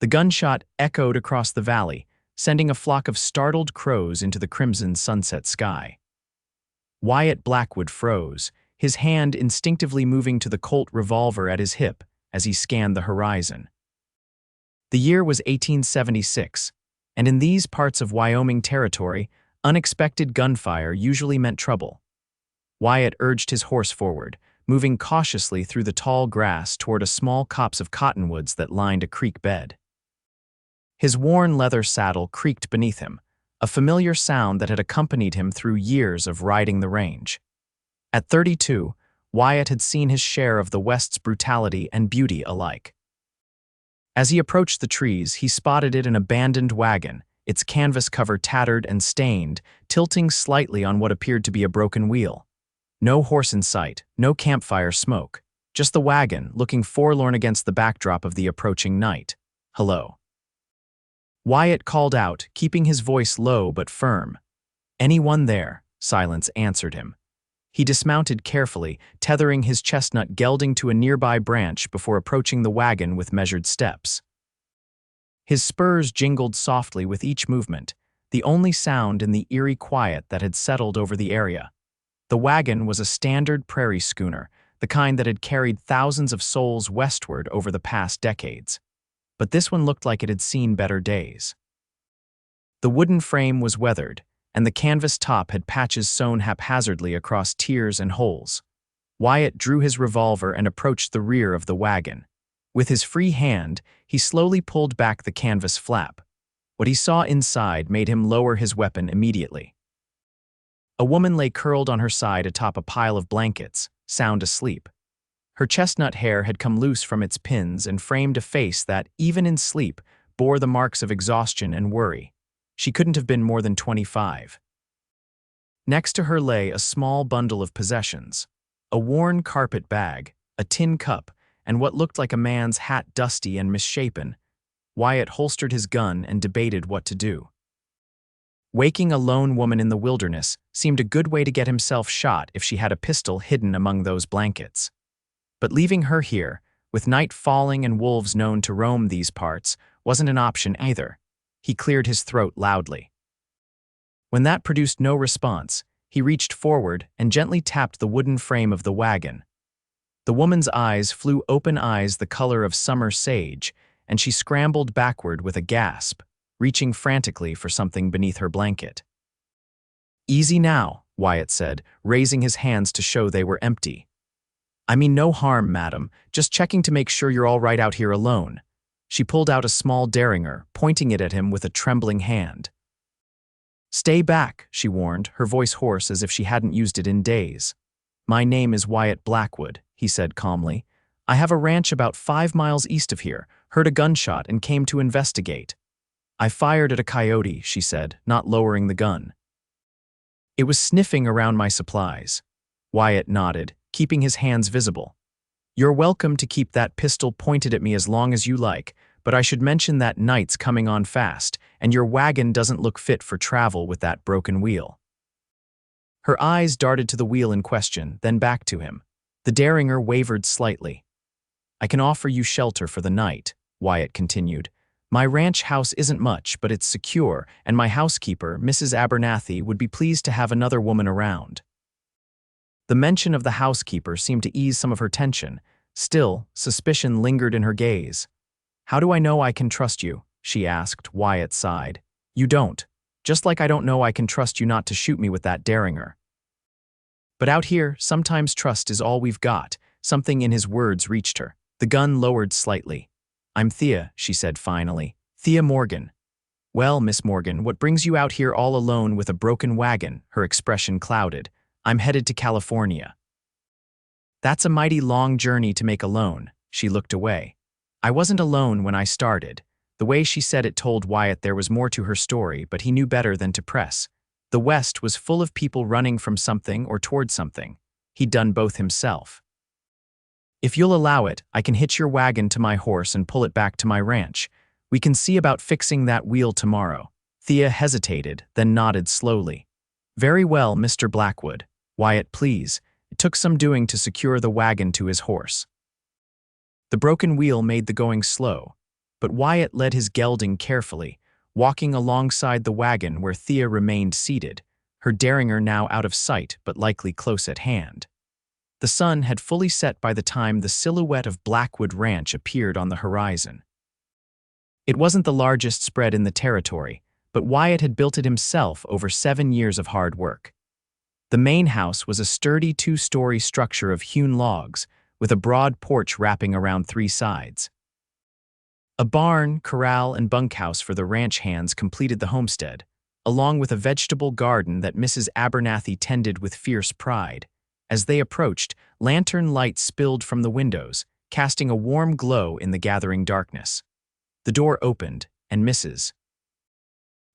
The gunshot echoed across the valley, sending a flock of startled crows into the crimson sunset sky. Wyatt Blackwood froze, his hand instinctively moving to the Colt revolver at his hip as he scanned the horizon. The year was 1876, and in these parts of Wyoming territory, unexpected gunfire usually meant trouble. Wyatt urged his horse forward, moving cautiously through the tall grass toward a small copse of cottonwoods that lined a creek bed. His worn leather saddle creaked beneath him, a familiar sound that had accompanied him through years of riding the range. At 32, Wyatt had seen his share of the West's brutality and beauty alike. As he approached the trees, he spotted an abandoned wagon, its canvas cover tattered and stained, tilting slightly on what appeared to be a broken wheel. No horse in sight, no campfire smoke, just the wagon looking forlorn against the backdrop of the approaching night. "Hello." Wyatt called out, keeping his voice low but firm. "Anyone there?" Silence answered him. He dismounted carefully, tethering his chestnut gelding to a nearby branch before approaching the wagon with measured steps. His spurs jingled softly with each movement, the only sound in the eerie quiet that had settled over the area. The wagon was a standard prairie schooner, the kind that had carried thousands of souls westward over the past decades. But this one looked like it had seen better days. The wooden frame was weathered, and the canvas top had patches sewn haphazardly across tiers and holes. Wyatt drew his revolver and approached the rear of the wagon. With his free hand, he slowly pulled back the canvas flap. What he saw inside made him lower his weapon immediately. A woman lay curled on her side atop a pile of blankets, sound asleep. Her chestnut hair had come loose from its pins and framed a face that, even in sleep, bore the marks of exhaustion and worry. She couldn't have been more than 25. Next to her lay a small bundle of possessions, a worn carpet bag, a tin cup, and what looked like a man's hat dusty and misshapen. Wyatt holstered his gun and debated what to do. Waking a lone woman in the wilderness seemed a good way to get himself shot if she had a pistol hidden among those blankets. But leaving her here, with night falling and wolves known to roam these parts, wasn't an option either. He cleared his throat loudly. When that produced no response, he reached forward and gently tapped the wooden frame of the wagon. The woman's eyes flew open, eyes the color of summer sage, and she scrambled backward with a gasp, reaching frantically for something beneath her blanket. "Easy now," Wyatt said, raising his hands to show they were empty. "I mean no harm, madam, just checking to make sure you're all right out here alone." She pulled out a small derringer, pointing it at him with a trembling hand. "Stay back," she warned, her voice hoarse as if she hadn't used it in days. "My name is Wyatt Blackwood," he said calmly. "I have a ranch about 5 miles east of here, heard a gunshot and came to investigate." "I fired at a coyote," she said, not lowering the gun. "It was sniffing around my supplies." Wyatt nodded, keeping his hands visible. "You're welcome to keep that pistol pointed at me as long as you like, but I should mention that night's coming on fast, and your wagon doesn't look fit for travel with that broken wheel." Her eyes darted to the wheel in question, then back to him. The derringer wavered slightly. "I can offer you shelter for the night," Wyatt continued. "My ranch house isn't much, but it's secure, and my housekeeper, Mrs. Abernathy, would be pleased to have another woman around." The mention of the housekeeper seemed to ease some of her tension. Still, suspicion lingered in her gaze. "How do I know I can trust you?" she asked. Wyatt sighed. "You don't. Just like I don't know I can trust you not to shoot me with that derringer." "But out here, sometimes trust is all we've got." Something in his words reached her. The gun lowered slightly. "I'm Thea," she said finally. "Thea Morgan." "Well, Miss Morgan, what brings you out here all alone with a broken wagon?" Her expression clouded. "I'm headed to California." "That's a mighty long journey to make alone." She looked away. "I wasn't alone when I started." The way she said it told Wyatt there was more to her story, but he knew better than to press. The West was full of people running from something or toward something. He'd done both himself. "If you'll allow it, I can hitch your wagon to my horse and pull it back to my ranch. We can see about fixing that wheel tomorrow." Thea hesitated, then nodded slowly. "Very well, Mr. Blackwood. Wyatt, please." It took some doing to secure the wagon to his horse. The broken wheel made the going slow, but Wyatt led his gelding carefully, walking alongside the wagon where Thea remained seated, her derringer now out of sight but likely close at hand. The sun had fully set by the time the silhouette of Blackwood Ranch appeared on the horizon. It wasn't the largest spread in the territory, but Wyatt had built it himself over 7 years of hard work. The main house was a sturdy 2-story structure of hewn logs, with a broad porch wrapping around 3 sides. A barn, corral, and bunkhouse for the ranch hands completed the homestead, along with a vegetable garden that Mrs. Abernathy tended with fierce pride. As they approached, lantern light spilled from the windows, casting a warm glow in the gathering darkness. The door opened, and Mrs.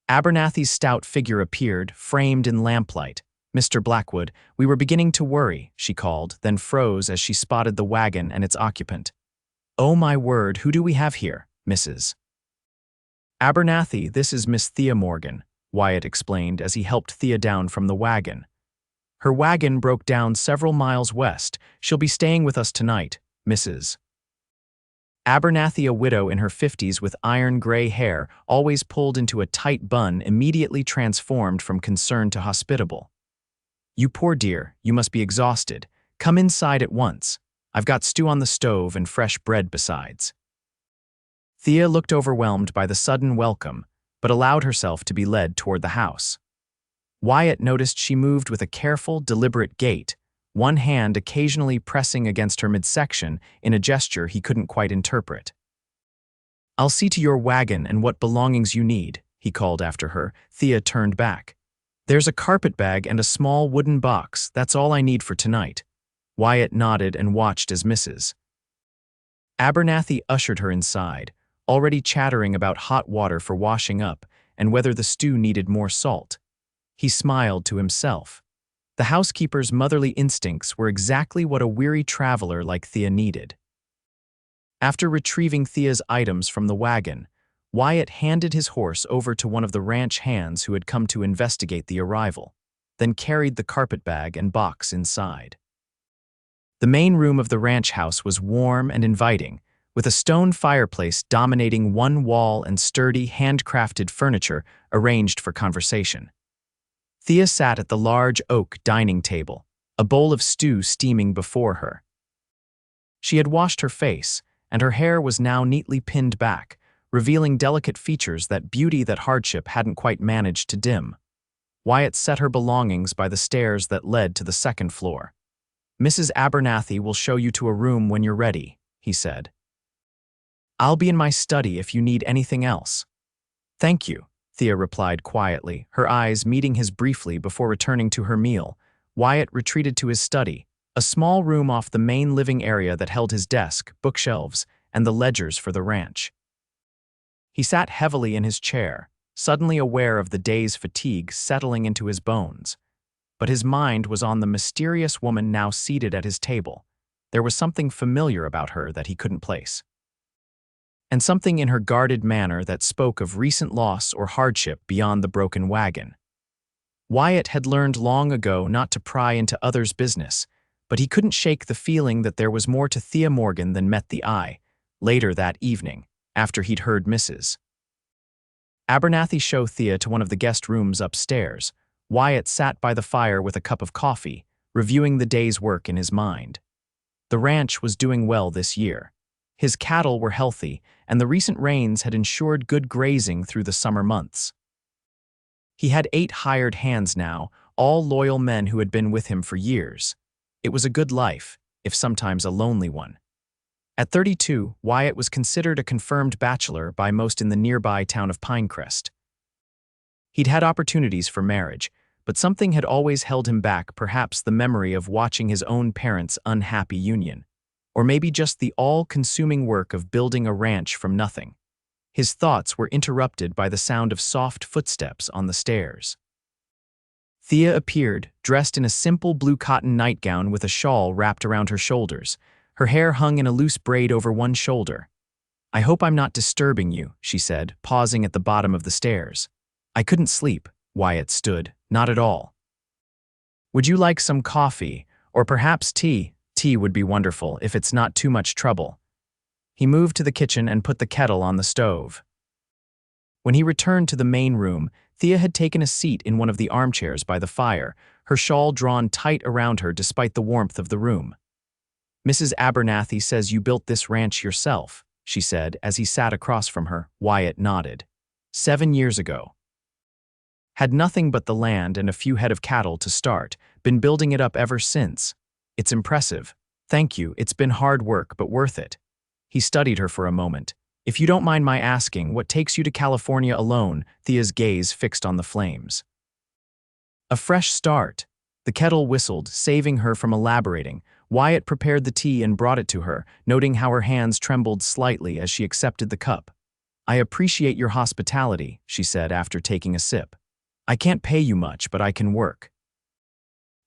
Abernathy's stout figure appeared, framed in lamplight. "Mr. Blackwood, we were beginning to worry," she called, then froze as she spotted the wagon and its occupant. "Oh my word, who do we have here, Mrs. Abernathy? This is Miss Thea Morgan," Wyatt explained as he helped Thea down from the wagon. "Her wagon broke down several miles west. She'll be staying with us tonight, Mrs. Abernathy, a widow in her 50s with iron-gray hair, always pulled into a tight bun, immediately transformed from concerned to hospitable. "You poor dear, you must be exhausted. Come inside at once. I've got stew on the stove and fresh bread besides." Thea looked overwhelmed by the sudden welcome, but allowed herself to be led toward the house. Wyatt noticed she moved with a careful, deliberate gait, one hand occasionally pressing against her midsection in a gesture he couldn't quite interpret. "I'll see to your wagon and what belongings you need," he called after her. Thea turned back. "There's a carpet bag and a small wooden box. That's all I need for tonight." Wyatt nodded and watched as Mrs. Abernathy ushered her inside, already chattering about hot water for washing up and whether the stew needed more salt. He smiled to himself. The housekeeper's motherly instincts were exactly what a weary traveler like Thea needed. After retrieving Thea's items from the wagon, Wyatt handed his horse over to one of the ranch hands who had come to investigate the arrival, then carried the carpetbag and box inside. The main room of the ranch house was warm and inviting, with a stone fireplace dominating one wall and sturdy, handcrafted furniture arranged for conversation. Thea sat at the large oak dining table, a bowl of stew steaming before her. She had washed her face, and her hair was now neatly pinned back, revealing delicate features that beauty that hardship hadn't quite managed to dim. Wyatt set her belongings by the stairs that led to the second floor. "Mrs. Abernathy will show you to a room when you're ready," he said. "I'll be in my study if you need anything else." "Thank you," Thea replied quietly, her eyes meeting his briefly before returning to her meal. Wyatt retreated to his study, a small room off the main living area that held his desk, bookshelves, and the ledgers for the ranch. He sat heavily in his chair, suddenly aware of the day's fatigue settling into his bones. But his mind was on the mysterious woman now seated at his table. There was something familiar about her that he couldn't place, and something in her guarded manner that spoke of recent loss or hardship beyond the broken wagon. Wyatt had learned long ago not to pry into others' business, but he couldn't shake the feeling that there was more to Thea Morgan than met the eye. Later that evening, after he'd heard Mrs. Abernathy show Thea to one of the guest rooms upstairs, Wyatt sat by the fire with a cup of coffee, reviewing the day's work in his mind. The ranch was doing well this year. His cattle were healthy, and the recent rains had ensured good grazing through the summer months. He had 8 hired hands now, all loyal men who had been with him for years. It was a good life, if sometimes a lonely one. At 32, Wyatt was considered a confirmed bachelor by most in the nearby town of Pinecrest. He'd had opportunities for marriage, but something had always held him back, perhaps the memory of watching his own parents' unhappy union, or maybe just the all-consuming work of building a ranch from nothing. His thoughts were interrupted by the sound of soft footsteps on the stairs. Thea appeared, dressed in a simple blue cotton nightgown with a shawl wrapped around her shoulders. Her hair hung in a loose braid over one shoulder. "I hope I'm not disturbing you," she said, pausing at the bottom of the stairs. "I couldn't sleep." Wyatt stood. "Not at all." "Would you like some coffee, or perhaps tea? Tea would be wonderful if it's not too much trouble." He moved to the kitchen and put the kettle on the stove. When he returned to the main room, Thea had taken a seat in one of the armchairs by the fire, her shawl drawn tight around her despite the warmth of the room. "Mrs. Abernathy says you built this ranch yourself," she said as he sat across from her. Wyatt nodded. 7 years ago. Had nothing but the land and a few head of cattle to start, been building it up ever since. "It's impressive. Thank you, it's been hard work but worth it." He studied her for a moment. "If you don't mind my asking, what takes you to California alone?" Thea's gaze fixed on the flames. "A fresh start." The kettle whistled, saving her from elaborating. Wyatt prepared the tea and brought it to her, noting how her hands trembled slightly as she accepted the cup. "I appreciate your hospitality," she said after taking a sip. "I can't pay you much, but I can work.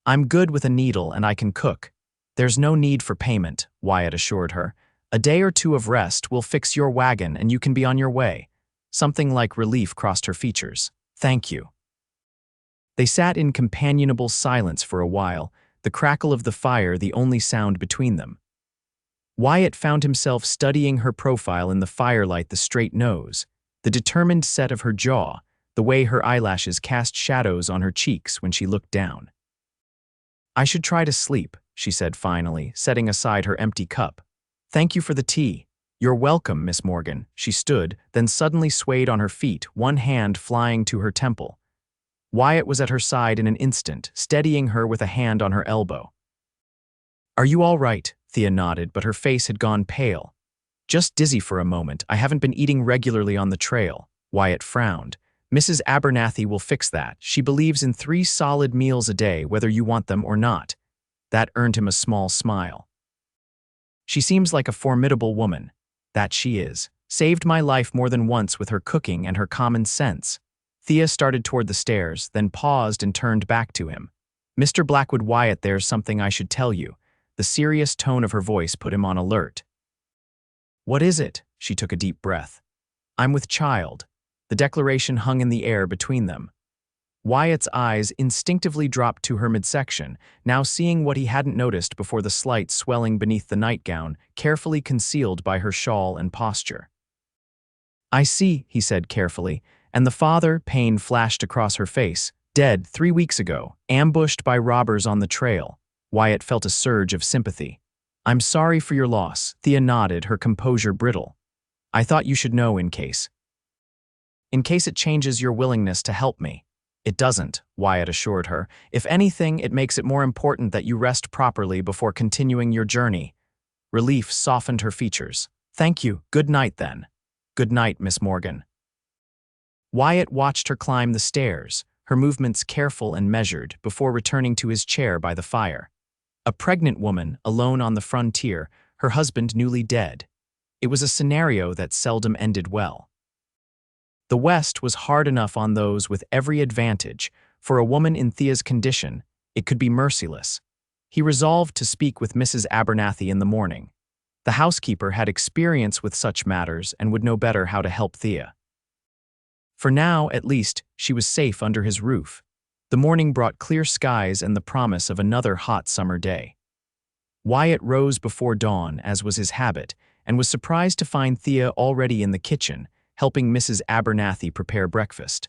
I'm good with a needle and I can cook." "There's no need for payment," Wyatt assured her. "A day or two of rest will fix your wagon and you can be on your way." Something like relief crossed her features. "Thank you." They sat in companionable silence for a while, the crackle of the fire the only sound between them. Wyatt found himself studying her profile in the firelight, the straight nose, the determined set of her jaw, the way her eyelashes cast shadows on her cheeks when she looked down. "I should try to sleep," she said finally, setting aside her empty cup. "Thank you for the tea." "You're welcome, Miss Morgan." She stood, then suddenly swayed on her feet, one hand flying to her temple. Wyatt was at her side in an instant, steadying her with a hand on her elbow. "Are you all right?" Thea nodded, but her face had gone pale. "Just dizzy for a moment. I haven't been eating regularly on the trail." Wyatt frowned. "Mrs. Abernathy will fix that. She believes in 3 solid meals a day, whether you want them or not." That earned him a small smile. "She seems like a formidable woman." "That she is. Saved my life more than once with her cooking and her common sense." Thea started toward the stairs, then paused and turned back to him. "Mr. Blackwood, Wyatt, there's something I should tell you." The serious tone of her voice put him on alert. "What is it?" She took a deep breath. "I'm with child." The declaration hung in the air between them. Wyatt's eyes instinctively dropped to her midsection, now seeing what he hadn't noticed before, the slight swelling beneath the nightgown, carefully concealed by her shawl and posture. "I see," he said carefully, and the father, pain flashed across her face. "Dead 3 weeks ago, ambushed by robbers on the trail." Wyatt felt a surge of sympathy. "I'm sorry for your loss." Thea nodded, her composure brittle. "I thought you should know in case it changes your willingness to help me." "It doesn't," Wyatt assured her. "If anything, it makes it more important that you rest properly before continuing your journey." Relief softened her features. "Thank you. Good night, then." "Good night, Miss Morgan." Wyatt watched her climb the stairs, her movements careful and measured, before returning to his chair by the fire. A pregnant woman, alone on the frontier, her husband newly dead. It was a scenario that seldom ended well. The West was hard enough on those with every advantage. For a woman in Thea's condition, it could be merciless. He resolved to speak with Mrs. Abernathy in the morning. The housekeeper had experience with such matters and would know better how to help Thea. For now, at least, she was safe under his roof. The morning brought clear skies and the promise of another hot summer day. Wyatt rose before dawn, as was his habit, and was surprised to find Thea already in the kitchen, helping Mrs. Abernathy prepare breakfast.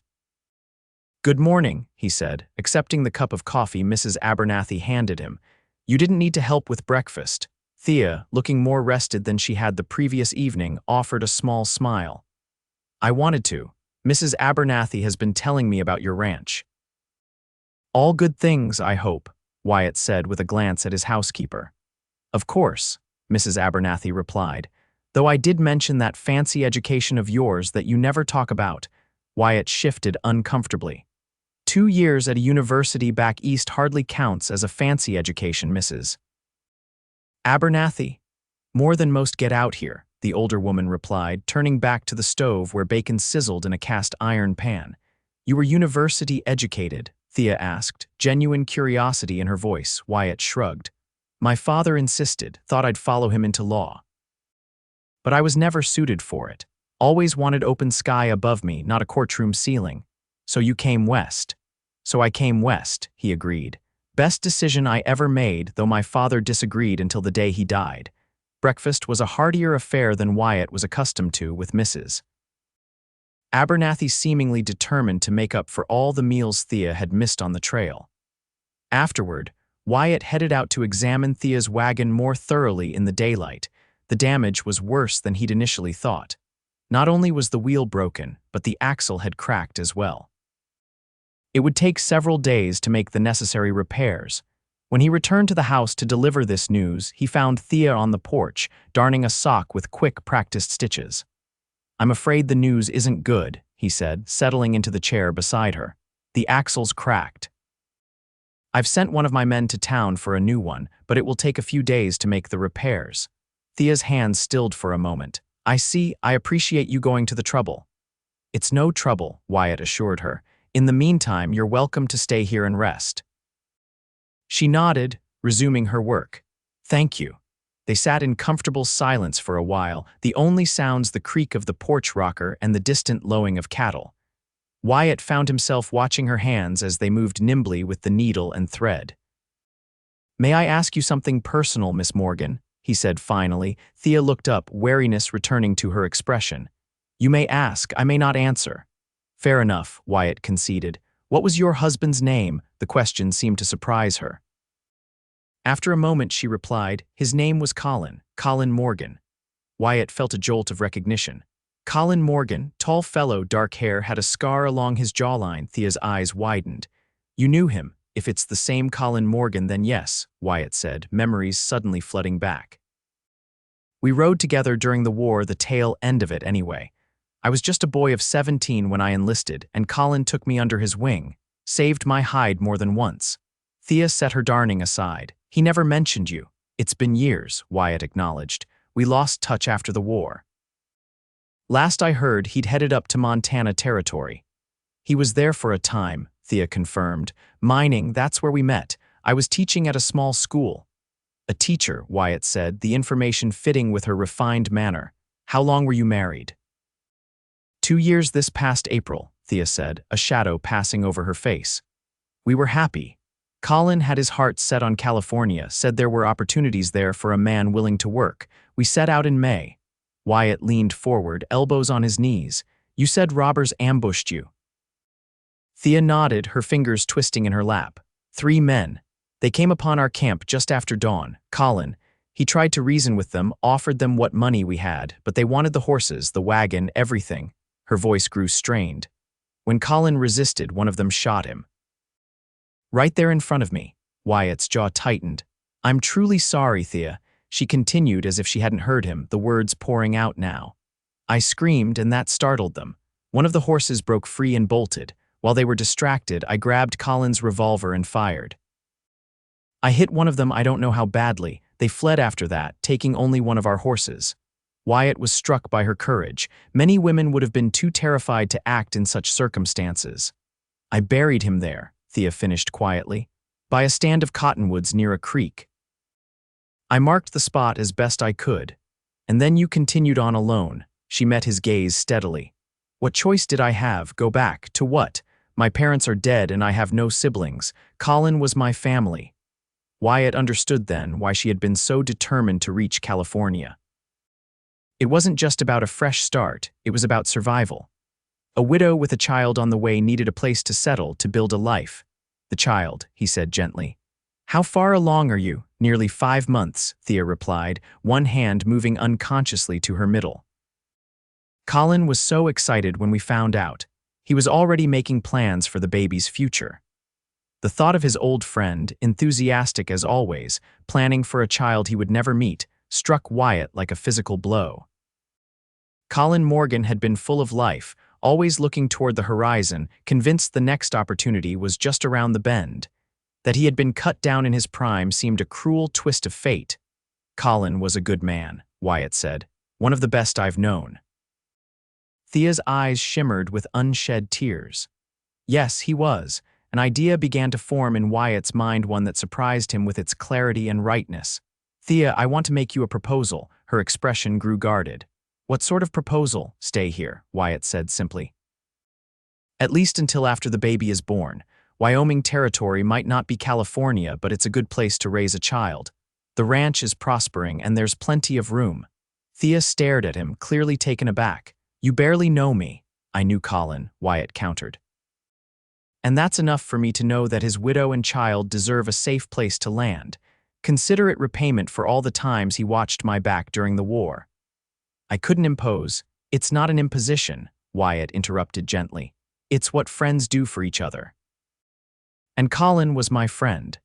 "Good morning," he said, accepting the cup of coffee Mrs. Abernathy handed him. "You didn't need to help with breakfast." Thea, looking more rested than she had the previous evening, offered a small smile. "I wanted to. Mrs. Abernathy has been telling me about your ranch." "All good things, I hope," Wyatt said with a glance at his housekeeper. "Of course," Mrs. Abernathy replied, "though I did mention that fancy education of yours that you never talk about." Wyatt shifted uncomfortably. 2 years at a university back east hardly counts as a fancy education, Mrs. Abernathy. "More than most get out here," the older woman replied, turning back to the stove where bacon sizzled in a cast iron pan. "You were university educated?" Thea asked, genuine curiosity in her voice. Wyatt shrugged. "My father insisted, thought I'd follow him into law. But I was never suited for it. Always wanted open sky above me, not a courtroom ceiling. So you came west." "So I came west," he agreed. "Best decision I ever made, though my father disagreed until the day he died." Breakfast was a heartier affair than Wyatt was accustomed to with Mrs. Abernathy, seemingly determined to make up for all the meals Thea had missed on the trail. Afterward, Wyatt headed out to examine Thea's wagon more thoroughly in the daylight. The damage was worse than he'd initially thought. Not only was the wheel broken, but the axle had cracked as well. It would take several days to make the necessary repairs. When he returned to the house to deliver this news, he found Thea on the porch, darning a sock with quick, practiced stitches. "I'm afraid the news isn't good," he said, settling into the chair beside her. "The axle's cracked. I've sent one of my men to town for a new one, but it will take a few days to make the repairs." Thea's hands stilled for a moment. "I see. I appreciate you going to the trouble." "It's no trouble," Wyatt assured her. "In the meantime, you're welcome to stay here and rest." She nodded, resuming her work. "Thank you." They sat in comfortable silence for a while, the only sounds the creak of the porch rocker and the distant lowing of cattle. Wyatt found himself watching her hands as they moved nimbly with the needle and thread. "May I ask you something personal, Miss Morgan?" he said finally. Thea looked up, wariness returning to her expression. "You may ask, I may not answer." "Fair enough," Wyatt conceded. "What was your husband's name?" The question seemed to surprise her. After a moment she replied, "His name was Colin Morgan." Wyatt felt a jolt of recognition. Colin Morgan, tall fellow, dark hair, had a scar along his jawline. Thea's eyes widened. "You knew him. If it's the same Colin Morgan, then yes," Wyatt said, memories suddenly flooding back. "We rode together during the war, the tail end of it anyway. I was just a boy of 17 when I enlisted, and Colin took me under his wing, saved my hide more than once." Thea set her darning aside. "He never mentioned you." "It's been years," Wyatt acknowledged. "We lost touch after the war. Last I heard, he'd headed up to Montana Territory." "He was there for a time," Thea confirmed. "Mining, that's where we met. I was teaching at a small school." "A teacher," Wyatt said, the information fitting with her refined manner. "How long were you married?" 2 years this past April," Thea said, a shadow passing over her face. "We were happy. Colin had his heart set on California, said there were opportunities there for a man willing to work. We set out in May." Wyatt leaned forward, elbows on his knees. "You said robbers ambushed you." Thea nodded, her fingers twisting in her lap. 3 men. They came upon our camp just after dawn. Colin, he tried to reason with them, offered them what money we had, but they wanted the horses, the wagon, everything." Her voice grew strained. "When Colin resisted, one of them shot him. Right there in front of me." Wyatt's jaw tightened. "I'm truly sorry, Thea," she continued as if she hadn't heard him, the words pouring out now. "I screamed and that startled them. One of the horses broke free and bolted. While they were distracted, I grabbed Colin's revolver and fired. I hit one of them, I don't know how badly. They fled after that, taking only one of our horses." Wyatt was struck by her courage. Many women would have been too terrified to act in such circumstances. "I buried him there," Thea finished quietly, "by a stand of cottonwoods near a creek. I marked the spot as best I could. And then you continued on alone." She met his gaze steadily. "What choice did I have? Go back to what? My parents are dead and I have no siblings. Colin was my family." Wyatt understood then why she had been so determined to reach California. It wasn't just about a fresh start, it was about survival. A widow with a child on the way needed a place to settle, to build a life. "The child," he said gently. "How far along are you?" "Nearly 5 months," Thea replied, one hand moving unconsciously to her middle. "Colin was so excited when we found out. He was already making plans for the baby's future." The thought of his old friend, enthusiastic as always, planning for a child he would never meet, struck Wyatt like a physical blow. Colin Morgan had been full of life, always looking toward the horizon, convinced the next opportunity was just around the bend. That he had been cut down in his prime seemed a cruel twist of fate. "Colin was a good man," Wyatt said. "One of the best I've known." Thea's eyes shimmered with unshed tears. Yes, he was. An idea began to form in Wyatt's mind, one that surprised him with its clarity and rightness. "Thea, I want to make you a proposal." Her expression grew guarded. "What sort of proposal?" "Stay here," Wyatt said simply. "At least until after the baby is born. Wyoming Territory might not be California, but it's a good place to raise a child." The ranch is prospering and there's plenty of room. Thea stared at him, clearly taken aback. You barely know me. I knew Colin, Wyatt countered. And that's enough for me to know that his widow and child deserve a safe place to land. Consider it repayment for all the times he watched my back during the war. I couldn't impose. It's not an imposition, Wyatt interrupted gently. It's what friends do for each other. And Colin was my friend.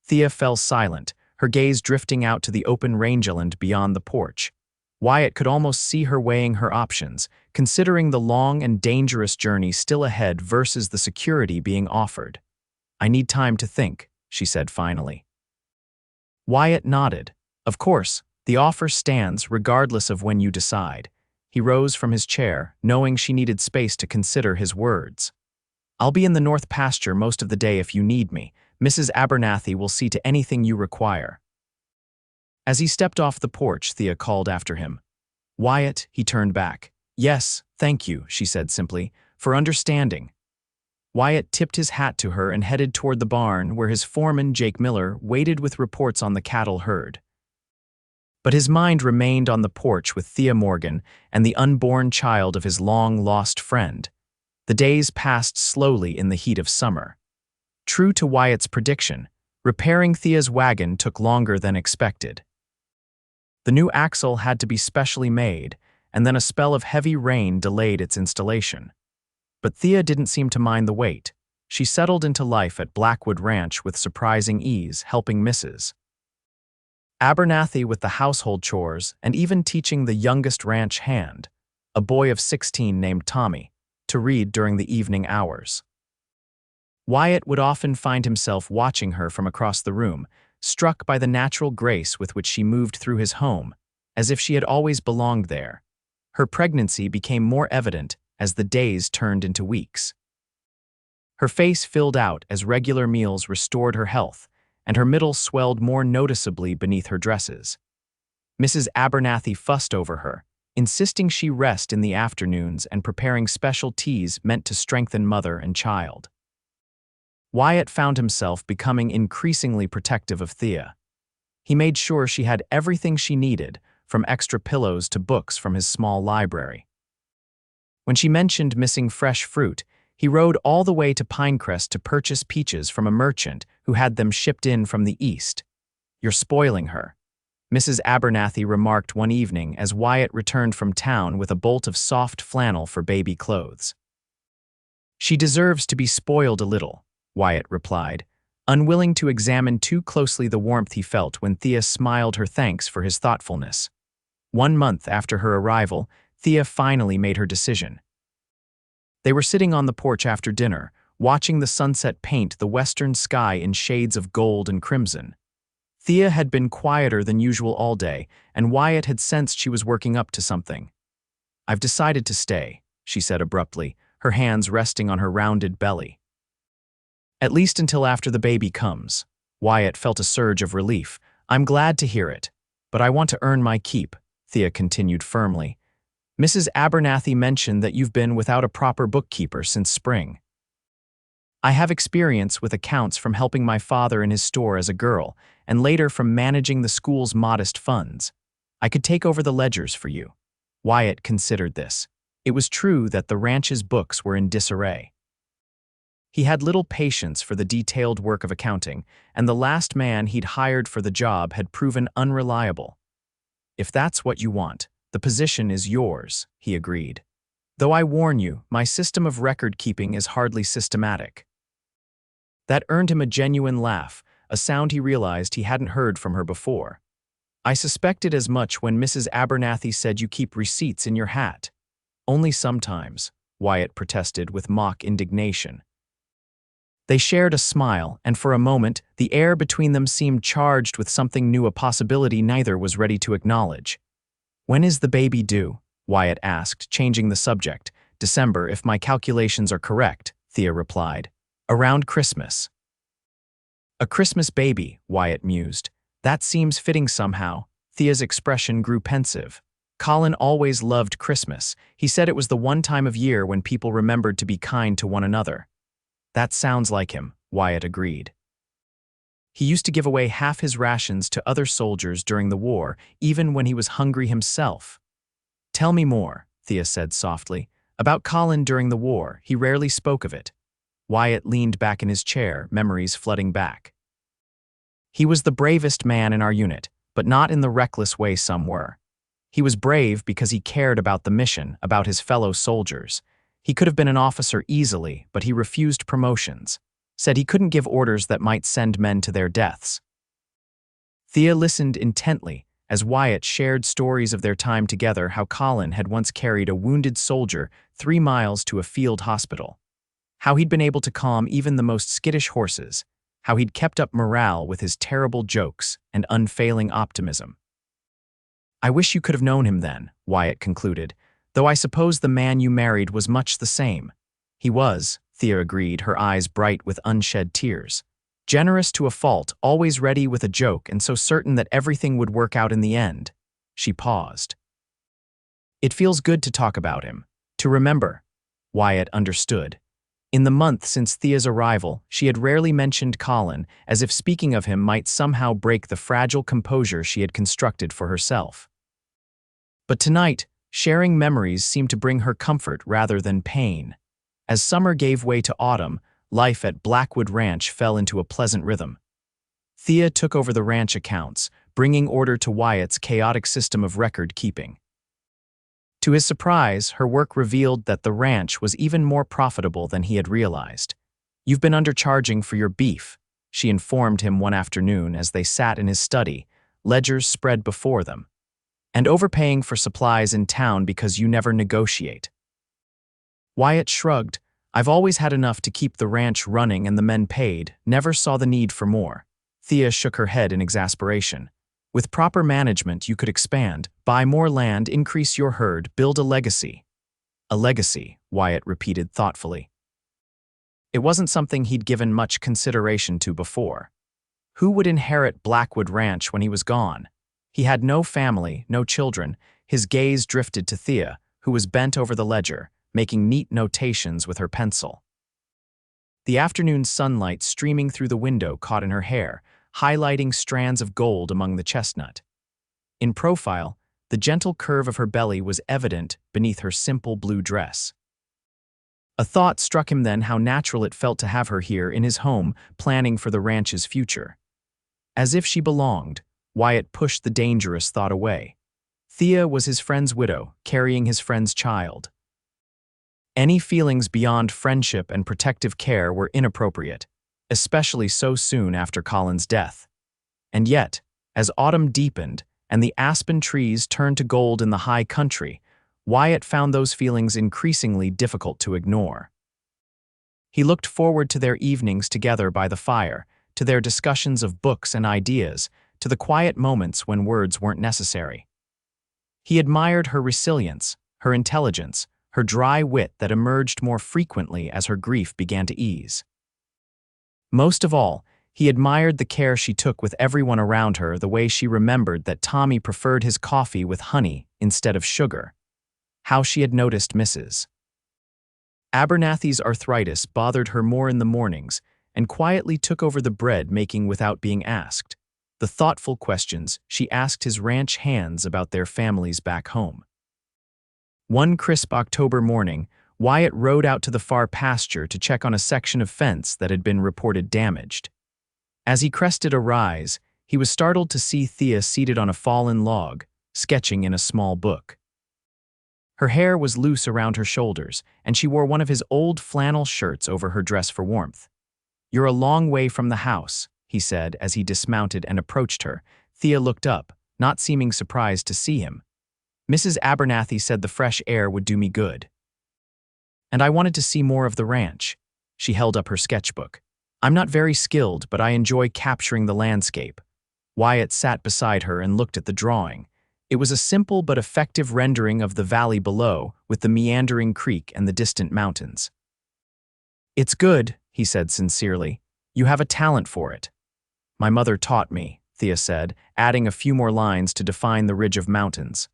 Thea fell silent, her gaze drifting out to the open rangeland beyond the porch. Wyatt could almost see her weighing her options, considering the long and dangerous journey still ahead versus the security being offered. I need time to think, she said finally. Wyatt nodded. Of course, the offer stands regardless of when you decide. He rose from his chair, knowing she needed space to consider his words. I'll be in the north pasture most of the day if you need me. Mrs. Abernathy will see to anything you require. As he stepped off the porch, Thea called after him. Wyatt, he turned back. Yes, thank you, she said simply, for understanding. Wyatt tipped his hat to her and headed toward the barn where his foreman, Jake Miller, waited with reports on the cattle herd. But his mind remained on the porch with Thea Morgan and the unborn child of his long-lost friend. The days passed slowly in the heat of summer. True to Wyatt's prediction, repairing Thea's wagon took longer than expected. The new axle had to be specially made, and then a spell of heavy rain delayed its installation. But Thea didn't seem to mind the wait. She settled into life at Blackwood Ranch with surprising ease, helping Mrs. Abernathy with the household chores and even teaching the youngest ranch hand, a boy of 16 named Tommy, to read during the evening hours. Wyatt would often find himself watching her from across the room, struck by the natural grace with which she moved through his home, as if she had always belonged there. Her pregnancy became more evident as the days turned into weeks. Her face filled out as regular meals restored her health, and her middle swelled more noticeably beneath her dresses. Mrs. Abernathy fussed over her, insisting she rest in the afternoons and preparing special teas meant to strengthen mother and child. Wyatt found himself becoming increasingly protective of Thea. He made sure she had everything she needed, from extra pillows to books from his small library. When she mentioned missing fresh fruit, he rode all the way to Pinecrest to purchase peaches from a merchant who had them shipped in from the east. You're spoiling her, Mrs. Abernathy remarked one evening as Wyatt returned from town with a bolt of soft flannel for baby clothes. She deserves to be spoiled a little, Wyatt replied, unwilling to examine too closely the warmth he felt when Thea smiled her thanks for his thoughtfulness. 1 month after her arrival, Thea finally made her decision. They were sitting on the porch after dinner, watching the sunset paint the western sky in shades of gold and crimson. Thea had been quieter than usual all day, and Wyatt had sensed she was working up to something. I've decided to stay, she said abruptly, her hands resting on her rounded belly. At least until after the baby comes. Wyatt felt a surge of relief. I'm glad to hear it, but I want to earn my keep, Thea continued firmly. Mrs. Abernathy mentioned that you've been without a proper bookkeeper since spring. I have experience with accounts from helping my father in his store as a girl, and later from managing the school's modest funds. I could take over the ledgers for you. Wyatt considered this. It was true that the ranch's books were in disarray. He had little patience for the detailed work of accounting, and the last man he'd hired for the job had proven unreliable. If that's what you want, the position is yours, he agreed. Though I warn you, my system of record-keeping is hardly systematic. That earned him a genuine laugh, a sound he realized he hadn't heard from her before. I suspected as much when Mrs. Abernathy said you keep receipts in your hat. Only sometimes, Wyatt protested with mock indignation. They shared a smile, and for a moment, the air between them seemed charged with something new, a possibility neither was ready to acknowledge. When is the baby due? Wyatt asked, changing the subject. December, if my calculations are correct, Thea replied. Around Christmas. A Christmas baby, Wyatt mused. That seems fitting somehow. Thea's expression grew pensive. Colin always loved Christmas. He said it was the one time of year when people remembered to be kind to one another. That sounds like him, Wyatt agreed. He used to give away half his rations to other soldiers during the war, even when he was hungry himself. Tell me more, Thea said softly. About Colin during the war, he rarely spoke of it. Wyatt leaned back in his chair, memories flooding back. He was the bravest man in our unit, but not in the reckless way some were. He was brave because he cared about the mission, about his fellow soldiers. He could have been an officer easily, but he refused promotions. Said he couldn't give orders that might send men to their deaths. Thea listened intently as Wyatt shared stories of their time together, how Colin had once carried a wounded soldier 3 miles to a field hospital, how he'd been able to calm even the most skittish horses, how he'd kept up morale with his terrible jokes and unfailing optimism. I wish you could have known him then, Wyatt concluded, though I suppose the man you married was much the same. He was, Thea agreed, her eyes bright with unshed tears. Generous to a fault, always ready with a joke, and so certain that everything would work out in the end. She paused. It feels good to talk about him, to remember. Wyatt understood. In the month since Thea's arrival, she had rarely mentioned Colin, as if speaking of him might somehow break the fragile composure she had constructed for herself. But tonight, sharing memories seemed to bring her comfort rather than pain. As summer gave way to autumn, life at Blackwood Ranch fell into a pleasant rhythm. Thea took over the ranch accounts, bringing order to Wyatt's chaotic system of record-keeping. To his surprise, her work revealed that the ranch was even more profitable than he had realized. "You've been undercharging for your beef," she informed him one afternoon as they sat in his study, ledgers spread before them. "And overpaying for supplies in town because you never negotiate." Wyatt shrugged. "I've always had enough to keep the ranch running and the men paid, never saw the need for more." Thea shook her head in exasperation. "With proper management, you could expand, buy more land, increase your herd, build a legacy." "A legacy," Wyatt repeated thoughtfully. It wasn't something he'd given much consideration to before. Who would inherit Blackwood Ranch when he was gone? He had no family, no children. His gaze drifted to Thea, who was bent over the ledger, making neat notations with her pencil. The afternoon sunlight streaming through the window caught in her hair, highlighting strands of gold among the chestnut. In profile, the gentle curve of her belly was evident beneath her simple blue dress. A thought struck him then, how natural it felt to have her here in his home, planning for the ranch's future. As if she belonged, Wyatt pushed the dangerous thought away. Thea was his friend's widow, carrying his friend's child. Any feelings beyond friendship and protective care were inappropriate, especially so soon after Colin's death. And yet, as autumn deepened and the aspen trees turned to gold in the high country, Wyatt found those feelings increasingly difficult to ignore. He looked forward to their evenings together by the fire, to their discussions of books and ideas, to the quiet moments when words weren't necessary. He admired her resilience, her intelligence, her dry wit that emerged more frequently as her grief began to ease. Most of all, he admired the care she took with everyone around her, the way she remembered that Tommy preferred his coffee with honey instead of sugar, how she had noticed Mrs. Abernathy's arthritis bothered her more in the mornings and quietly took over the bread making without being asked, the thoughtful questions she asked his ranch hands about their families back home. One crisp October morning, Wyatt rode out to the far pasture to check on a section of fence that had been reported damaged. As he crested a rise, he was startled to see Thea seated on a fallen log, sketching in a small book. Her hair was loose around her shoulders, and she wore one of his old flannel shirts over her dress for warmth. "You're a long way from the house," he said as he dismounted and approached her. Thea looked up, not seeming surprised to see him. "Mrs. Abernathy said the fresh air would do me good. And I wanted to see more of the ranch." She held up her sketchbook. "I'm not very skilled, but I enjoy capturing the landscape." Wyatt sat beside her and looked at the drawing. It was a simple but effective rendering of the valley below, with the meandering creek and the distant mountains. "It's good," he said sincerely. "You have a talent for it." "My mother taught me," Thea said, adding a few more lines to define the ridge of mountains.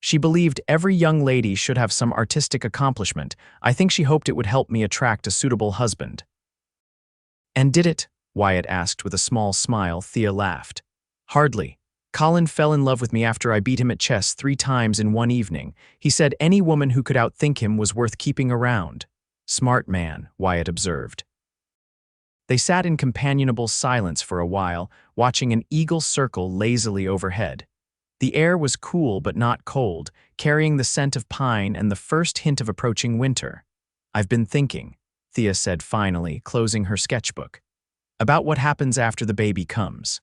"She believed every young lady should have some artistic accomplishment. I think she hoped it would help me attract a suitable husband." "And did it?" Wyatt asked with a small smile. Thea laughed. Hardly. Colin fell in love with me after I beat him at chess 3 times in one evening. He said any woman who could outthink him was worth keeping around. Smart man, Wyatt observed. They sat in companionable silence for a while, watching an eagle circle lazily overhead. The air was cool but not cold, carrying the scent of pine and the first hint of approaching winter. I've been thinking, Thea said finally, closing her sketchbook, about what happens after the baby comes.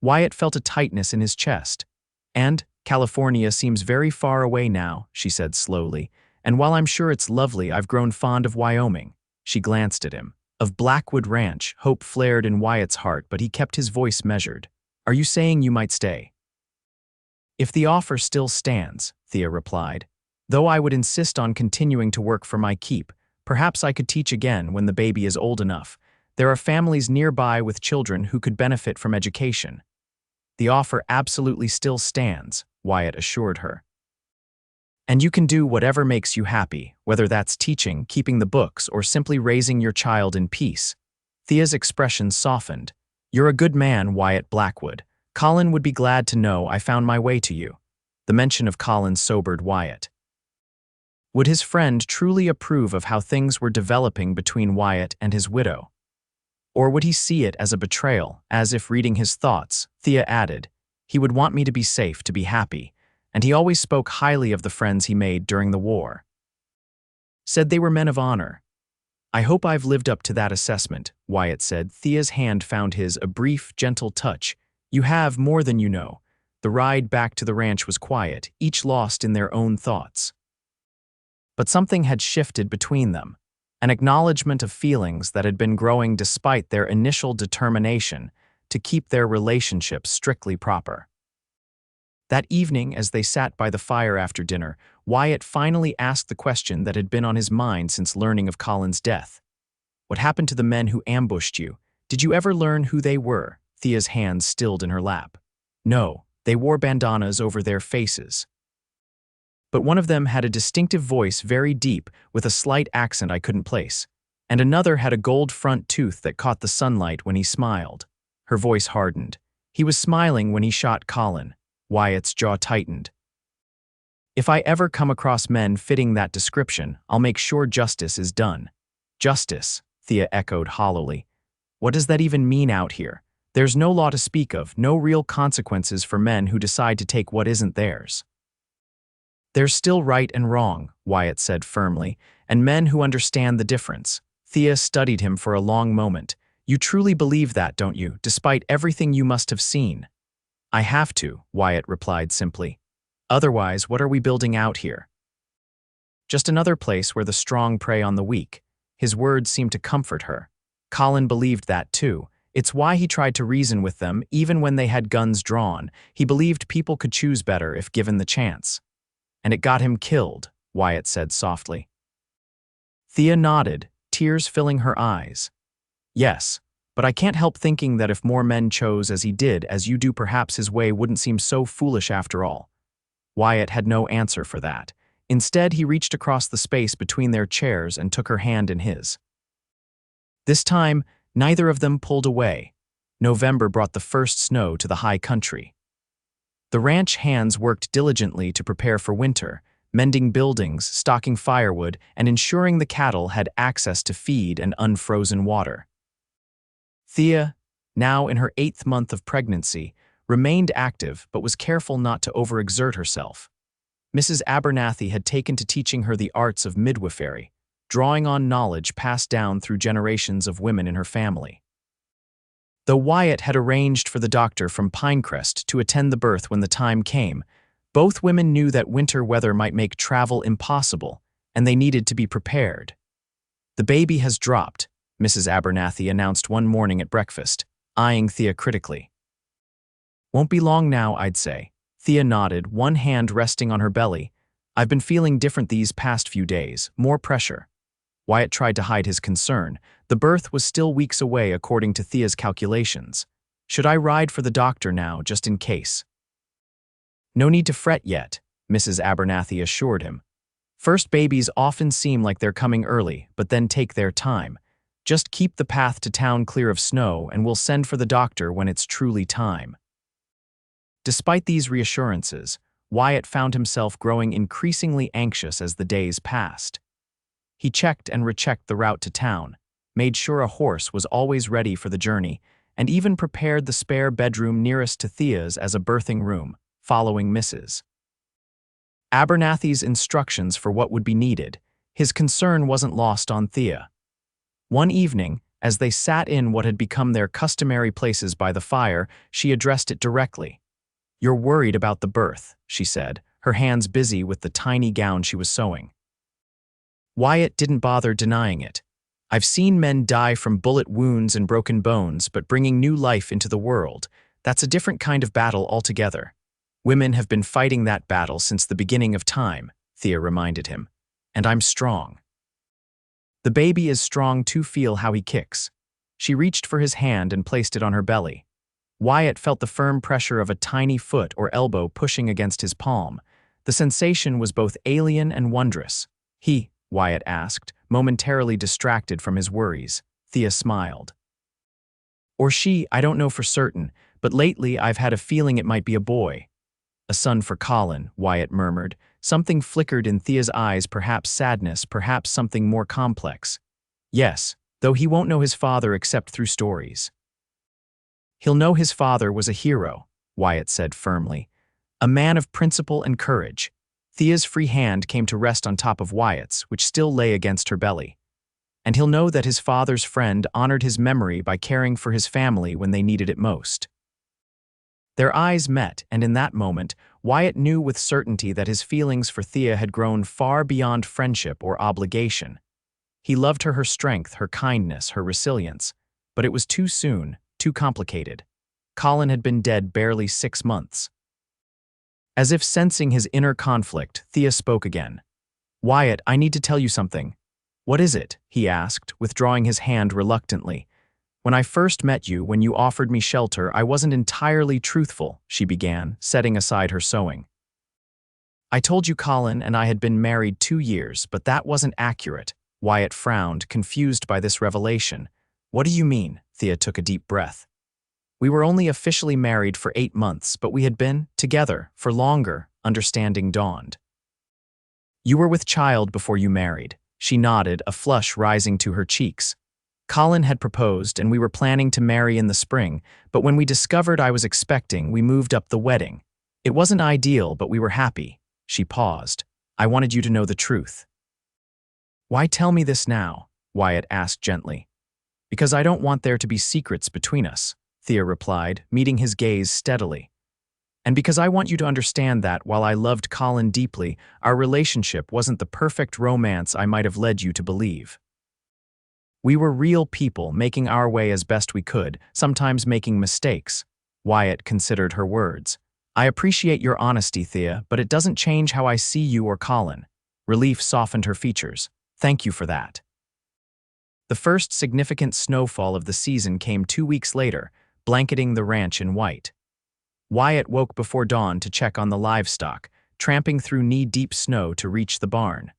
Wyatt felt a tightness in his chest. And California seems very far away now, she said slowly, and while I'm sure it's lovely, I've grown fond of Wyoming. She glanced at him. Of Blackwood Ranch, hope flared in Wyatt's heart, but he kept his voice measured. Are you saying you might stay? If the offer still stands, Thea replied. Though I would insist on continuing to work for my keep, perhaps I could teach again when the baby is old enough. There are families nearby with children who could benefit from education. The offer absolutely still stands, Wyatt assured her. And you can do whatever makes you happy, whether that's teaching, keeping the books, or simply raising your child in peace. Thea's expression softened. You're a good man, Wyatt Blackwood. Colin would be glad to know I found my way to you. The mention of Colin sobered Wyatt. Would his friend truly approve of how things were developing between Wyatt and his widow? Or would he see it as a betrayal, as if reading his thoughts? Thea added, he would want me to be safe, to be happy, and he always spoke highly of the friends he made during the war. Said they were men of honor. I hope I've lived up to that assessment, Wyatt said. Thea's hand found his, a brief, gentle touch. You have more than you know. The ride back to the ranch was quiet, each lost in their own thoughts. But something had shifted between them, an acknowledgement of feelings that had been growing despite their initial determination to keep their relationship strictly proper. That evening, as they sat by the fire after dinner, Wyatt finally asked the question that had been on his mind since learning of Colin's death. What happened to the men who ambushed you? Did you ever learn who they were? Thea's hands stilled in her lap. No, they wore bandanas over their faces. But one of them had a distinctive voice, very deep, with a slight accent I couldn't place, and another had a gold front tooth that caught the sunlight when he smiled. Her voice hardened. He was smiling when he shot Colin. Wyatt's jaw tightened. If I ever come across men fitting that description, I'll make sure justice is done. Justice, Thea echoed hollowly. What does that even mean out here? There's no law to speak of, no real consequences for men who decide to take what isn't theirs. There's still right and wrong, Wyatt said firmly, and men who understand the difference. Thea studied him for a long moment. You truly believe that, don't you, despite everything you must have seen? I have to, Wyatt replied simply. Otherwise, what are we building out here? Just another place where the strong prey on the weak. His words seemed to comfort her. Colin believed that too. It's why he tried to reason with them, even when they had guns drawn. He believed people could choose better if given the chance. And it got him killed, Wyatt said softly. Thea nodded, tears filling her eyes. Yes, but I can't help thinking that if more men chose as he did, as you do, perhaps his way wouldn't seem so foolish after all. Wyatt had no answer for that. Instead, he reached across the space between their chairs and took her hand in his. This time, neither of them pulled away. November brought the first snow to the high country. The ranch hands worked diligently to prepare for winter, mending buildings, stocking firewood, and ensuring the cattle had access to feed and unfrozen water. Thea, now in her 8th month of pregnancy, remained active but was careful not to overexert herself. Mrs. Abernathy had taken to teaching her the arts of midwifery, drawing on knowledge passed down through generations of women in her family. Though Wyatt had arranged for the doctor from Pinecrest to attend the birth when the time came, both women knew that winter weather might make travel impossible, and they needed to be prepared. The baby has dropped, Mrs. Abernathy announced one morning at breakfast, eyeing Thea critically. Won't be long now, I'd say. Thea nodded, one hand resting on her belly. I've been feeling different these past few days, more pressure. Wyatt tried to hide his concern. The birth was still weeks away according to Thea's calculations. Should I ride for the doctor now, just in case? No need to fret yet, Mrs. Abernathy assured him. First babies often seem like they're coming early, but then take their time. Just keep the path to town clear of snow and we'll send for the doctor when it's truly time. Despite these reassurances, Wyatt found himself growing increasingly anxious as the days passed. He checked and rechecked the route to town, made sure a horse was always ready for the journey, and even prepared the spare bedroom nearest to Thea's as a birthing room, following Mrs. Abernathy's instructions for what would be needed. His concern wasn't lost on Thea. One evening, as they sat in what had become their customary places by the fire, she addressed it directly. "You're worried about the birth," she said, her hands busy with the tiny gown she was sewing. Wyatt didn't bother denying it. "I've seen men die from bullet wounds and broken bones, but bringing new life into the world, that's a different kind of battle altogether. Women have been fighting that battle since the beginning of time," Thea reminded him. "And I'm strong." "The baby is strong to feel how he kicks." She reached for his hand and placed it on her belly. Wyatt felt the firm pressure of a tiny foot or elbow pushing against his palm. The sensation was both alien and wondrous. Wyatt asked, momentarily distracted from his worries. Thea smiled. "Or she, I don't know for certain, but lately I've had a feeling it might be a boy." "A son for Colin," Wyatt murmured. Something flickered in Thea's eyes, perhaps sadness, perhaps something more complex. "Yes, though he won't know his father except through stories." "He'll know his father was a hero," Wyatt said firmly. "A man of principle and courage." Thea's free hand came to rest on top of Wyatt's, which still lay against her belly. "And he'll know that his father's friend honored his memory by caring for his family when they needed it most." Their eyes met, and in that moment, Wyatt knew with certainty that his feelings for Thea had grown far beyond friendship or obligation. He loved her strength, her kindness, her resilience, but it was too soon, too complicated. Colin had been dead barely 6 months. As if sensing his inner conflict, Thea spoke again. "Wyatt, I need to tell you something." "What is it?" he asked, withdrawing his hand reluctantly. "When I first met you, when you offered me shelter, I wasn't entirely truthful," she began, setting aside her sewing. "I told you Colin and I had been married 2 years, but that wasn't accurate." Wyatt frowned, confused by this revelation. "What do you mean?" Thea took a deep breath. "We were only officially married for 8 months, but we had been together for longer," understanding dawned. "You were with child before you married." She nodded, a flush rising to her cheeks. "Colin had proposed, and we were planning to marry in the spring, but when we discovered I was expecting, we moved up the wedding. It wasn't ideal, but we were happy." She paused. "I wanted you to know the truth." "Why tell me this now?" Wyatt asked gently. "Because I don't want there to be secrets between us," Thea replied, meeting his gaze steadily. "And because I want you to understand that, while I loved Colin deeply, our relationship wasn't the perfect romance I might have led you to believe. We were real people, making our way as best we could, sometimes making mistakes." Wyatt considered her words. "I appreciate your honesty, Thea, but it doesn't change how I see you or Colin." Relief softened her features. "Thank you for that." The first significant snowfall of the season came 2 weeks later, blanketing the ranch in white. Wyatt woke before dawn to check on the livestock, tramping through knee-deep snow to reach the barn.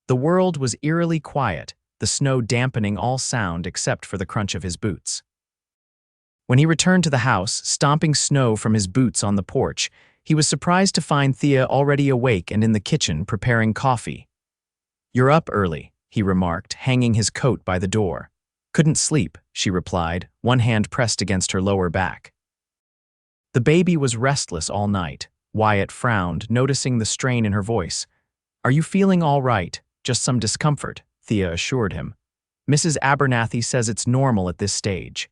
The world was eerily quiet, the snow dampening all sound except for the crunch of his boots. When he returned to the house, stomping snow from his boots on the porch, he was surprised to find Thea already awake and in the kitchen preparing coffee. "You're up early," he remarked, hanging his coat by the door. "Couldn't sleep," she replied, one hand pressed against her lower back. "The baby was restless all night." Wyatt frowned, noticing the strain in her voice. "Are you feeling all right? Just some discomfort," Thea assured him. "Mrs. Abernathy says it's normal at this stage."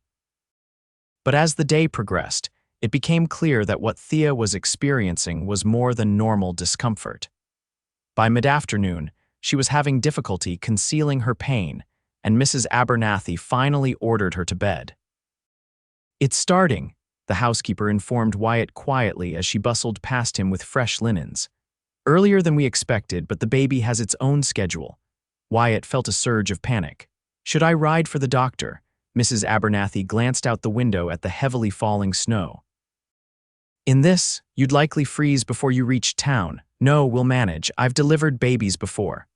But as the day progressed, it became clear that what Thea was experiencing was more than normal discomfort. By mid-afternoon, she was having difficulty concealing her pain, and Mrs. Abernathy finally ordered her to bed. "It's starting," the housekeeper informed Wyatt quietly as she bustled past him with fresh linens. "Earlier than we expected, but the baby has its own schedule." Wyatt felt a surge of panic. "Should I ride for the doctor?" Mrs. Abernathy glanced out the window at the heavily falling snow. "In this, you'd likely freeze before you reach town. No, we'll manage. I've delivered babies before."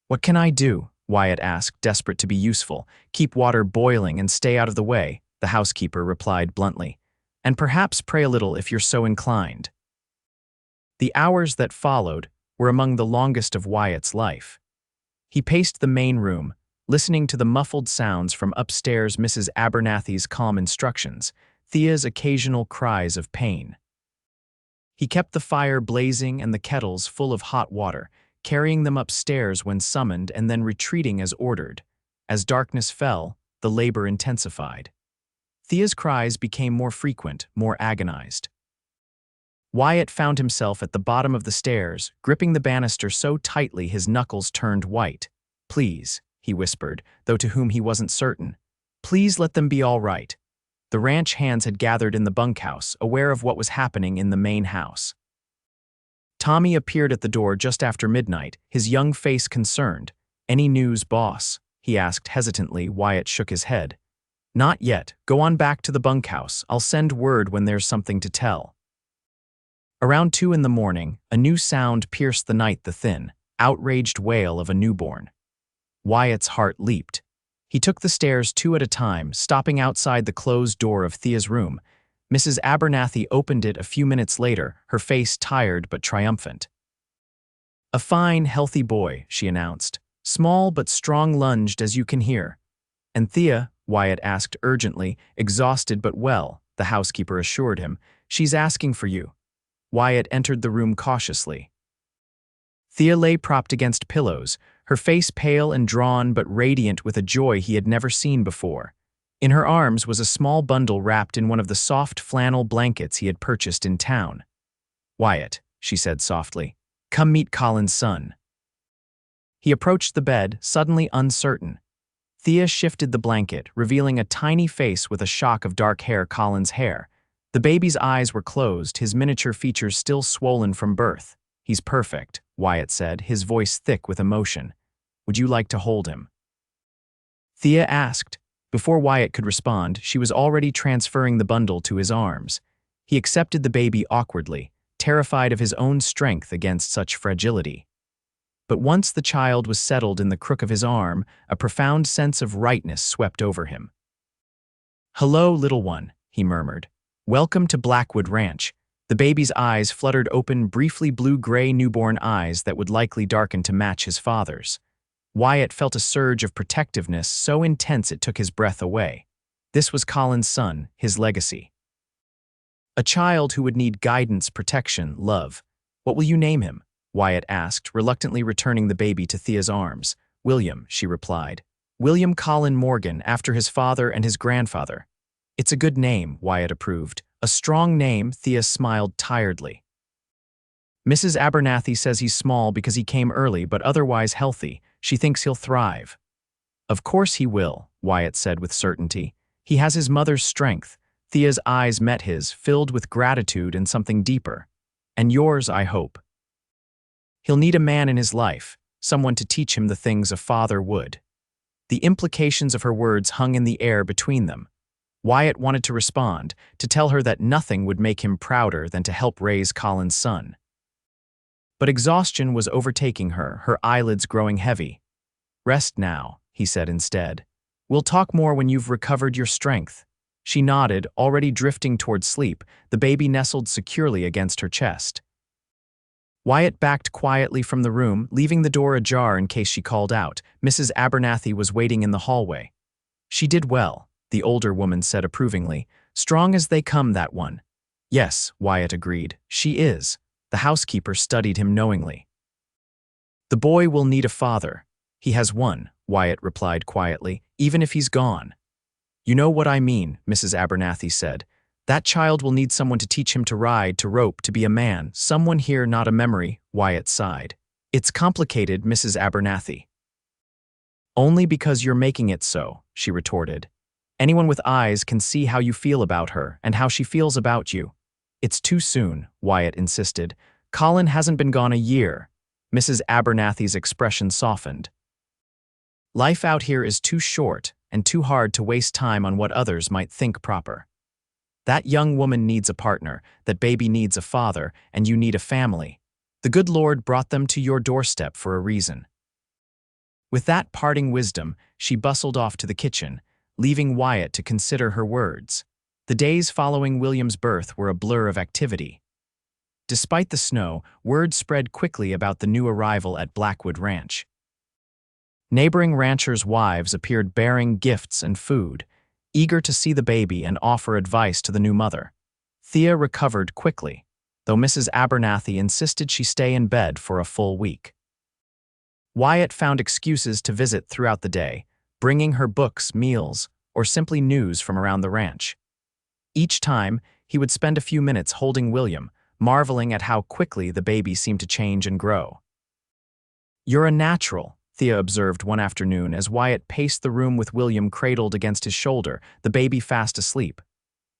"What can I do?" Wyatt asked, desperate to be useful. Keep water boiling and stay out of the way, the housekeeper replied bluntly. And perhaps pray a little if you're so inclined. The hours that followed were among the longest of Wyatt's life. He paced the main room, listening to the muffled sounds from upstairs, Mrs. Abernathy's calm instructions, Thea's occasional cries of pain. He kept the fire blazing and the kettles full of hot water, carrying them upstairs when summoned and then retreating as ordered. As darkness fell, the labor intensified. Thea's cries became more frequent, more agonized. Wyatt found himself at the bottom of the stairs, gripping the banister so tightly his knuckles turned white. "Please," he whispered, though to whom he wasn't certain. "Please let them be all right." The ranch hands had gathered in the bunkhouse, aware of what was happening in the main house. Tommy appeared at the door just after midnight, his young face concerned. "Any news, boss?" he asked hesitantly. Wyatt shook his head. "Not yet. Go on back to the bunkhouse. I'll send word when there's something to tell." Around 2 in the morning, a new sound pierced the night, the thin, outraged wail of a newborn. Wyatt's heart leaped. He took the stairs 2 at a time, stopping outside the closed door of Thea's room. Mrs. Abernathy opened it a few minutes later, her face tired but triumphant. "A fine, healthy boy," she announced. "Small but strong, lunged as you can hear." "And Thea?" Wyatt asked urgently. "Exhausted but well," the housekeeper assured him. "She's asking for you." Wyatt entered the room cautiously. Thea lay propped against pillows, her face pale and drawn but radiant with a joy he had never seen before. In her arms was a small bundle wrapped in one of the soft flannel blankets he had purchased in town. "Wyatt," she said softly, "come meet Colin's son." He approached the bed, suddenly uncertain. Thea shifted the blanket, revealing a tiny face with a shock of dark hair, Colin's hair. The baby's eyes were closed, his miniature features still swollen from birth. "He's perfect," Wyatt said, his voice thick with emotion. "Would you like to hold him?" Thea asked. Before Wyatt could respond, she was already transferring the bundle to his arms. He accepted the baby awkwardly, terrified of his own strength against such fragility. But once the child was settled in the crook of his arm, a profound sense of rightness swept over him. "Hello, little one," he murmured. "Welcome to Blackwood Ranch." The baby's eyes fluttered open, briefly blue-gray newborn eyes that would likely darken to match his father's. Wyatt felt a surge of protectiveness so intense it took his breath away. This was Colin's son, his legacy. A child who would need guidance, protection, love. "What will you name him?" Wyatt asked, reluctantly returning the baby to Thea's arms. "William," she replied. "William Colin Morgan, after his father and his grandfather." "It's a good name," Wyatt approved. "A strong name," Thea smiled tiredly. "Mrs. Abernathy says he's small because he came early, but otherwise healthy. She thinks he'll thrive." "Of course he will," Wyatt said with certainty. "He has his mother's strength." Thea's eyes met his, filled with gratitude and something deeper. "And yours, I hope." "He'll need a man in his life, someone to teach him the things a father would." The implications of her words hung in the air between them. Wyatt wanted to respond, to tell her that nothing would make him prouder than to help raise Colin's son. But exhaustion was overtaking her, her eyelids growing heavy. "Rest now," he said instead. "We'll talk more when you've recovered your strength." She nodded, already drifting toward sleep, the baby nestled securely against her chest. Wyatt backed quietly from the room, leaving the door ajar in case she called out. Mrs. Abernathy was waiting in the hallway. "She did well," the older woman said approvingly. "Strong as they come, that one." "Yes," Wyatt agreed. "She is." The housekeeper studied him knowingly. "The boy will need a father." "He has one," Wyatt replied quietly, "even if he's gone." "You know what I mean," Mrs. Abernathy said. "That child will need someone to teach him to ride, to rope, to be a man. Someone here, not a memory," Wyatt sighed. "It's complicated, Mrs. Abernathy." "Only because you're making it so," she retorted. "Anyone with eyes can see how you feel about her and how she feels about you." "It's too soon," Wyatt insisted. "Colin hasn't been gone a year." Mrs. Abernathy's expression softened. "Life out here is too short and too hard to waste time on what others might think proper. That young woman needs a partner, that baby needs a father, and you need a family. The good Lord brought them to your doorstep for a reason." With that parting wisdom, she bustled off to the kitchen, leaving Wyatt to consider her words. The days following William's birth were a blur of activity. Despite the snow, word spread quickly about the new arrival at Blackwood Ranch. Neighboring ranchers' wives appeared bearing gifts and food, eager to see the baby and offer advice to the new mother. Thea recovered quickly, though Mrs. Abernathy insisted she stay in bed for a full week. Wyatt found excuses to visit throughout the day, bringing her books, meals, or simply news from around the ranch. Each time, he would spend a few minutes holding William, marveling at how quickly the baby seemed to change and grow. "You're a natural," Thea observed one afternoon as Wyatt paced the room with William cradled against his shoulder, the baby fast asleep.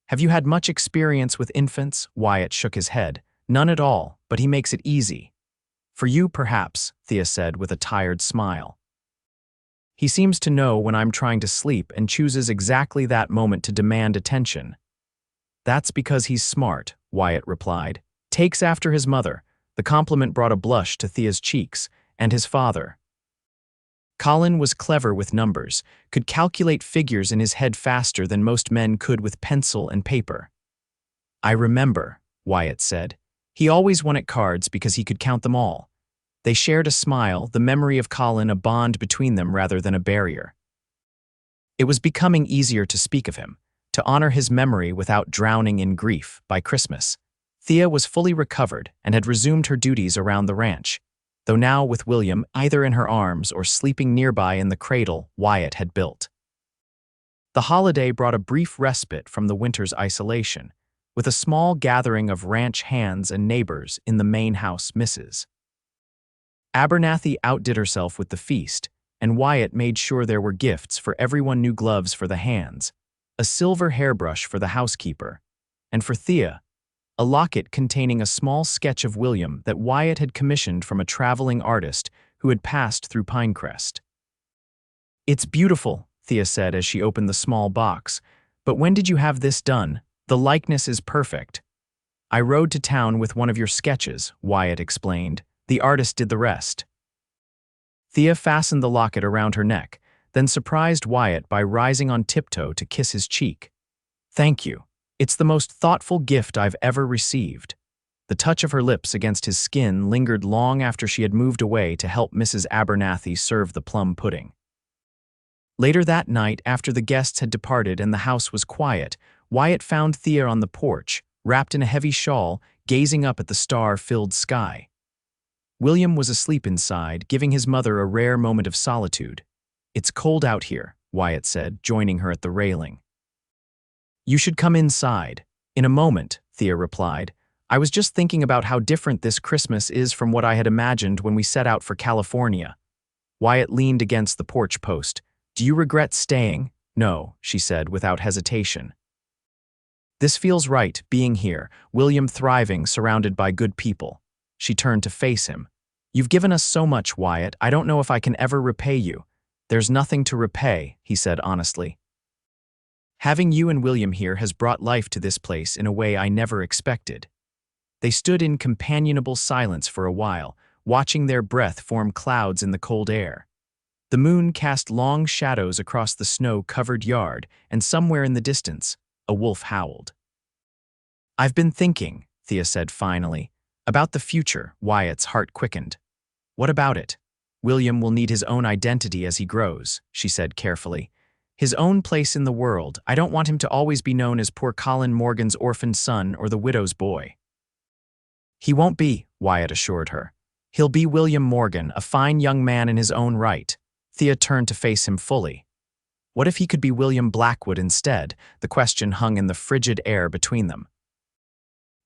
"Have you had much experience with infants?" Wyatt shook his head. "None at all, but he makes it easy." "For you, perhaps," Thea said with a tired smile. "He seems to know when I'm trying to sleep and chooses exactly that moment to demand attention." "That's because he's smart," Wyatt replied. "Takes after his mother." The compliment brought a blush to Thea's cheeks, and his father. Colin was clever with numbers, could calculate figures in his head faster than most men could with pencil and paper. "I remember," Wyatt said. "He always won at cards because he could count them all." They shared a smile, the memory of Colin a bond between them rather than a barrier. It was becoming easier to speak of him, to honor his memory without drowning in grief. By Christmas, Thea was fully recovered and had resumed her duties around the ranch, though now with William either in her arms or sleeping nearby in the cradle Wyatt had built. The holiday brought a brief respite from the winter's isolation, with a small gathering of ranch hands and neighbors in the main house. Mrs. Abernathy outdid herself with the feast, and Wyatt made sure there were gifts for everyone: new gloves for the hands, a silver hairbrush for the housekeeper, and for Thea, a locket containing a small sketch of William that Wyatt had commissioned from a traveling artist who had passed through Pinecrest. "It's beautiful," Thea said as she opened the small box, "but when did you have this done? The likeness is perfect." "I rode to town with one of your sketches," Wyatt explained. "The artist did the rest." Thea fastened the locket around her neck, then surprised Wyatt by rising on tiptoe to kiss his cheek. "Thank you. It's the most thoughtful gift I've ever received." The touch of her lips against his skin lingered long after she had moved away to help Mrs. Abernathy serve the plum pudding. Later that night, after the guests had departed and the house was quiet, Wyatt found Thea on the porch, wrapped in a heavy shawl, gazing up at the star-filled sky. William was asleep inside, giving his mother a rare moment of solitude. "It's cold out here," Wyatt said, joining her at the railing. "You should come inside." "In a moment," Thea replied. "I was just thinking about how different this Christmas is from what I had imagined when we set out for California." Wyatt leaned against the porch post. "Do you regret staying?" "No," she said without hesitation. "This feels right, being here, William thriving, surrounded by good people." She turned to face him. "You've given us so much, Wyatt. I don't know if I can ever repay you." "There's nothing to repay," he said honestly. "Having you and William here has brought life to this place in a way I never expected." They stood in companionable silence for a while, watching their breath form clouds in the cold air. The moon cast long shadows across the snow-covered yard, and somewhere in the distance, a wolf howled. "I've been thinking," Thea said finally, "about the future." Wyatt's heart quickened. "What about it?" "William will need his own identity as he grows," she said carefully. "His own place in the world. I don't want him to always be known as poor Colin Morgan's orphaned son or the widow's boy." "He won't be," Wyatt assured her. "He'll be William Morgan, a fine young man in his own right." Thea turned to face him fully. What if he could be William Blackwood instead? The question hung in the frigid air between them.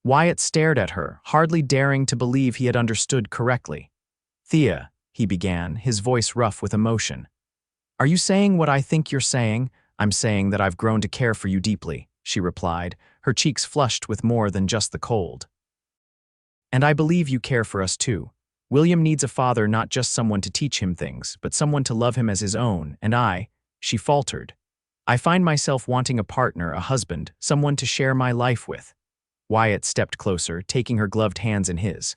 Wyatt stared at her, hardly daring to believe he had understood correctly. "Thea," he began, his voice rough with emotion. "Are you saying what I think you're saying?" "I'm saying that I've grown to care for you deeply," she replied, her cheeks flushed with more than just the cold. "And I believe you care for us too. William needs a father, not just someone to teach him things, but someone to love him as his own, and she faltered. "I find myself wanting a partner, a husband, someone to share my life with." Wyatt stepped closer, taking her gloved hands in his.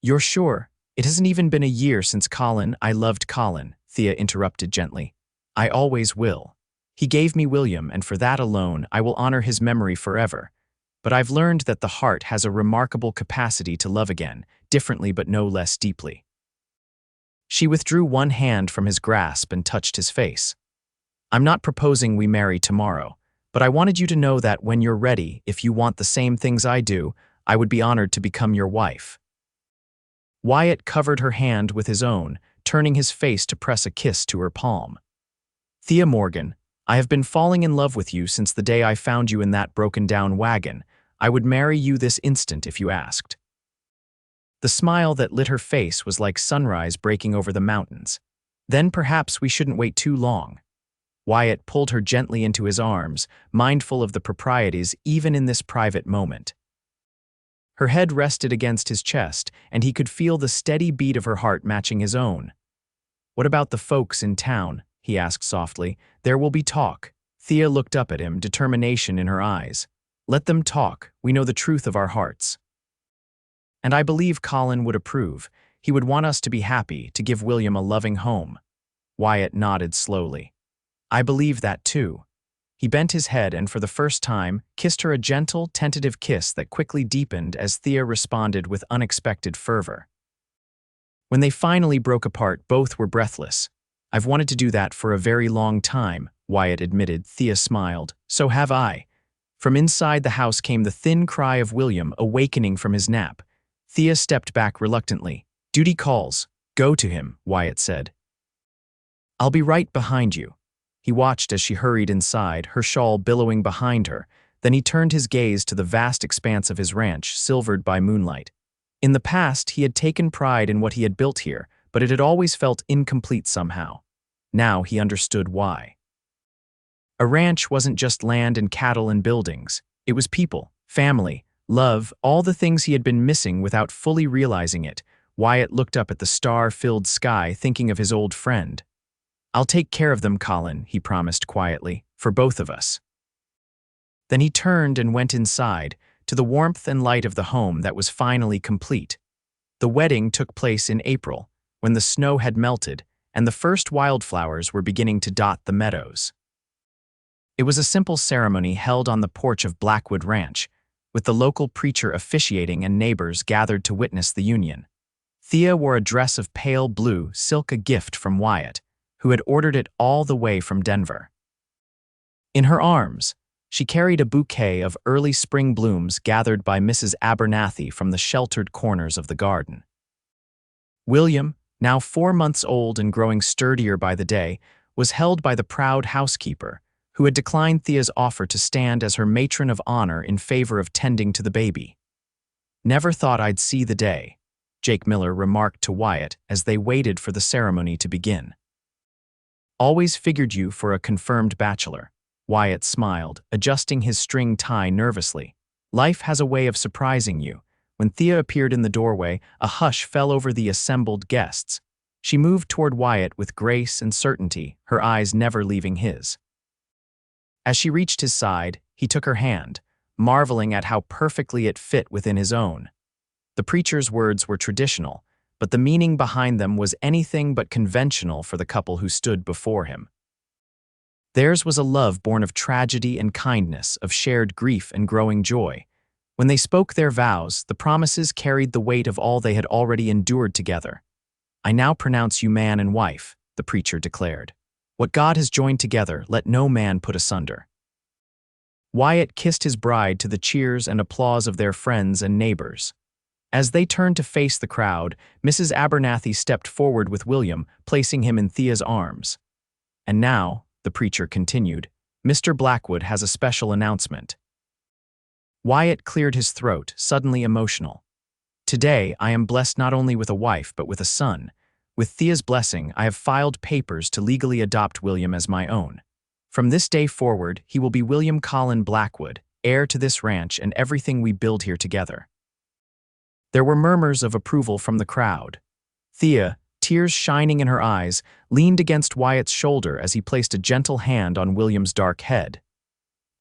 "You're sure?" It hasn't even been a year since Colin. I loved Colin, Thea interrupted gently. I always will. He gave me William, and for that alone, I will honor his memory forever. But I've learned that the heart has a remarkable capacity to love again, differently but no less deeply. She withdrew one hand from his grasp and touched his face. I'm not proposing we marry tomorrow, but I wanted you to know that when you're ready, if you want the same things I do, I would be honored to become your wife. Wyatt covered her hand with his own, turning his face to press a kiss to her palm. Thea Morgan, I have been falling in love with you since the day I found you in that broken-down wagon. I would marry you this instant if you asked. The smile that lit her face was like sunrise breaking over the mountains. Then perhaps we shouldn't wait too long. Wyatt pulled her gently into his arms, mindful of the proprieties even in this private moment. Her head rested against his chest, and he could feel the steady beat of her heart matching his own. What about the folks in town? He asked softly. There will be talk. Thea looked up at him, determination in her eyes. Let them talk. We know the truth of our hearts. And I believe Colin would approve. He would want us to be happy, to give William a loving home. Wyatt nodded slowly. I believe that too. He bent his head and for the first time kissed her a gentle, tentative kiss that quickly deepened as Thea responded with unexpected fervor. When they finally broke apart, both were breathless. I've wanted to do that for a very long time, Wyatt admitted. Thea smiled. So have I. From inside the house came the thin cry of William awakening from his nap. Thea stepped back reluctantly. Duty calls. Go to him, Wyatt said. I'll be right behind you. He watched as she hurried inside, her shawl billowing behind her. Then he turned his gaze to the vast expanse of his ranch, silvered by moonlight. In the past, he had taken pride in what he had built here, but it had always felt incomplete somehow. Now he understood why. A ranch wasn't just land and cattle and buildings. It was people, family, love, all the things he had been missing without fully realizing it. Wyatt looked up at the star-filled sky, thinking of his old friend. I'll take care of them, Colin, he promised quietly, for both of us. Then he turned and went inside, to the warmth and light of the home that was finally complete. The wedding took place in April, when the snow had melted, and the first wildflowers were beginning to dot the meadows. It was a simple ceremony held on the porch of Blackwood Ranch, with the local preacher officiating and neighbors gathered to witness the union. Thea wore a dress of pale blue silk, a gift from Wyatt, who had ordered it all the way from Denver. In her arms, she carried a bouquet of early spring blooms gathered by Mrs. Abernathy from the sheltered corners of the garden. William, now 4 months old and growing sturdier by the day, was held by the proud housekeeper, who had declined Thea's offer to stand as her matron of honor in favor of tending to the baby. Never thought I'd see the day, Jake Miller remarked to Wyatt as they waited for the ceremony to begin. Always figured you for a confirmed bachelor, Wyatt smiled, adjusting his string tie nervously. Life has a way of surprising you. When Thea appeared in the doorway, a hush fell over the assembled guests. She moved toward Wyatt with grace and certainty, her eyes never leaving his. As she reached his side, he took her hand, marveling at how perfectly it fit within his own. The preacher's words were traditional, but the meaning behind them was anything but conventional for the couple who stood before him. Theirs was a love born of tragedy and kindness, of shared grief and growing joy. When they spoke their vows, the promises carried the weight of all they had already endured together. I now pronounce you man and wife, the preacher declared. What God has joined together, let no man put asunder. Wyatt kissed his bride to the cheers and applause of their friends and neighbors. As they turned to face the crowd, Mrs. Abernathy stepped forward with William, placing him in Thea's arms. And now, the preacher continued, Mr. Blackwood has a special announcement. Wyatt cleared his throat, suddenly emotional. Today, I am blessed not only with a wife, but with a son. With Thea's blessing, I have filed papers to legally adopt William as my own. From this day forward, he will be William Colin Blackwood, heir to this ranch and everything we build here together. There were murmurs of approval from the crowd. Thea, tears shining in her eyes, leaned against Wyatt's shoulder as he placed a gentle hand on William's dark head.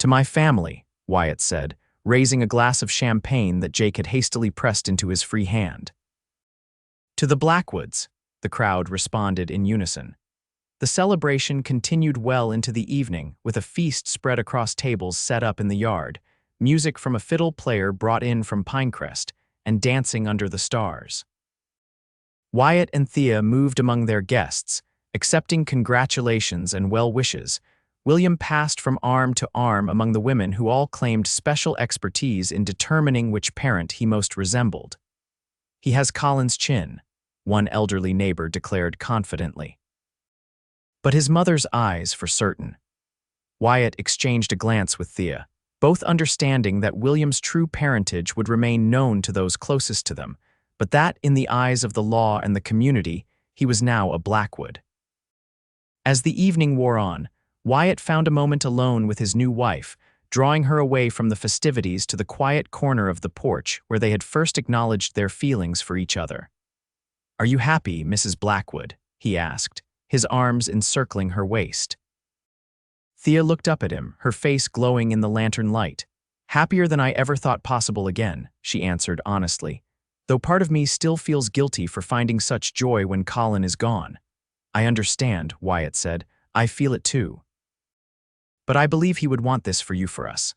To my family, Wyatt said, raising a glass of champagne that Jake had hastily pressed into his free hand. "To the Blackwoods," the crowd responded in unison. The celebration continued well into the evening, with a feast spread across tables set up in the yard, music from a fiddle player brought in from Pinecrest, and dancing under the stars. Wyatt and Thea moved among their guests, accepting congratulations and well wishes. William passed from arm to arm among the women who all claimed special expertise in determining which parent he most resembled. "He has Colin's chin," one elderly neighbor declared confidently. "But his mother's eyes, for certain." Wyatt exchanged a glance with Thea, both understanding that William's true parentage would remain known to those closest to them, but that, in the eyes of the law and the community, he was now a Blackwood. As the evening wore on, Wyatt found a moment alone with his new wife, drawing her away from the festivities to the quiet corner of the porch where they had first acknowledged their feelings for each other. "Are you happy, Mrs. Blackwood?" he asked, his arms encircling her waist. Thea looked up at him, her face glowing in the lantern light. "Happier than I ever thought possible again," she answered honestly, "though part of me still feels guilty for finding such joy when Colin is gone." "I understand," Wyatt said. "I feel it too. But I believe he would want this for you, for us."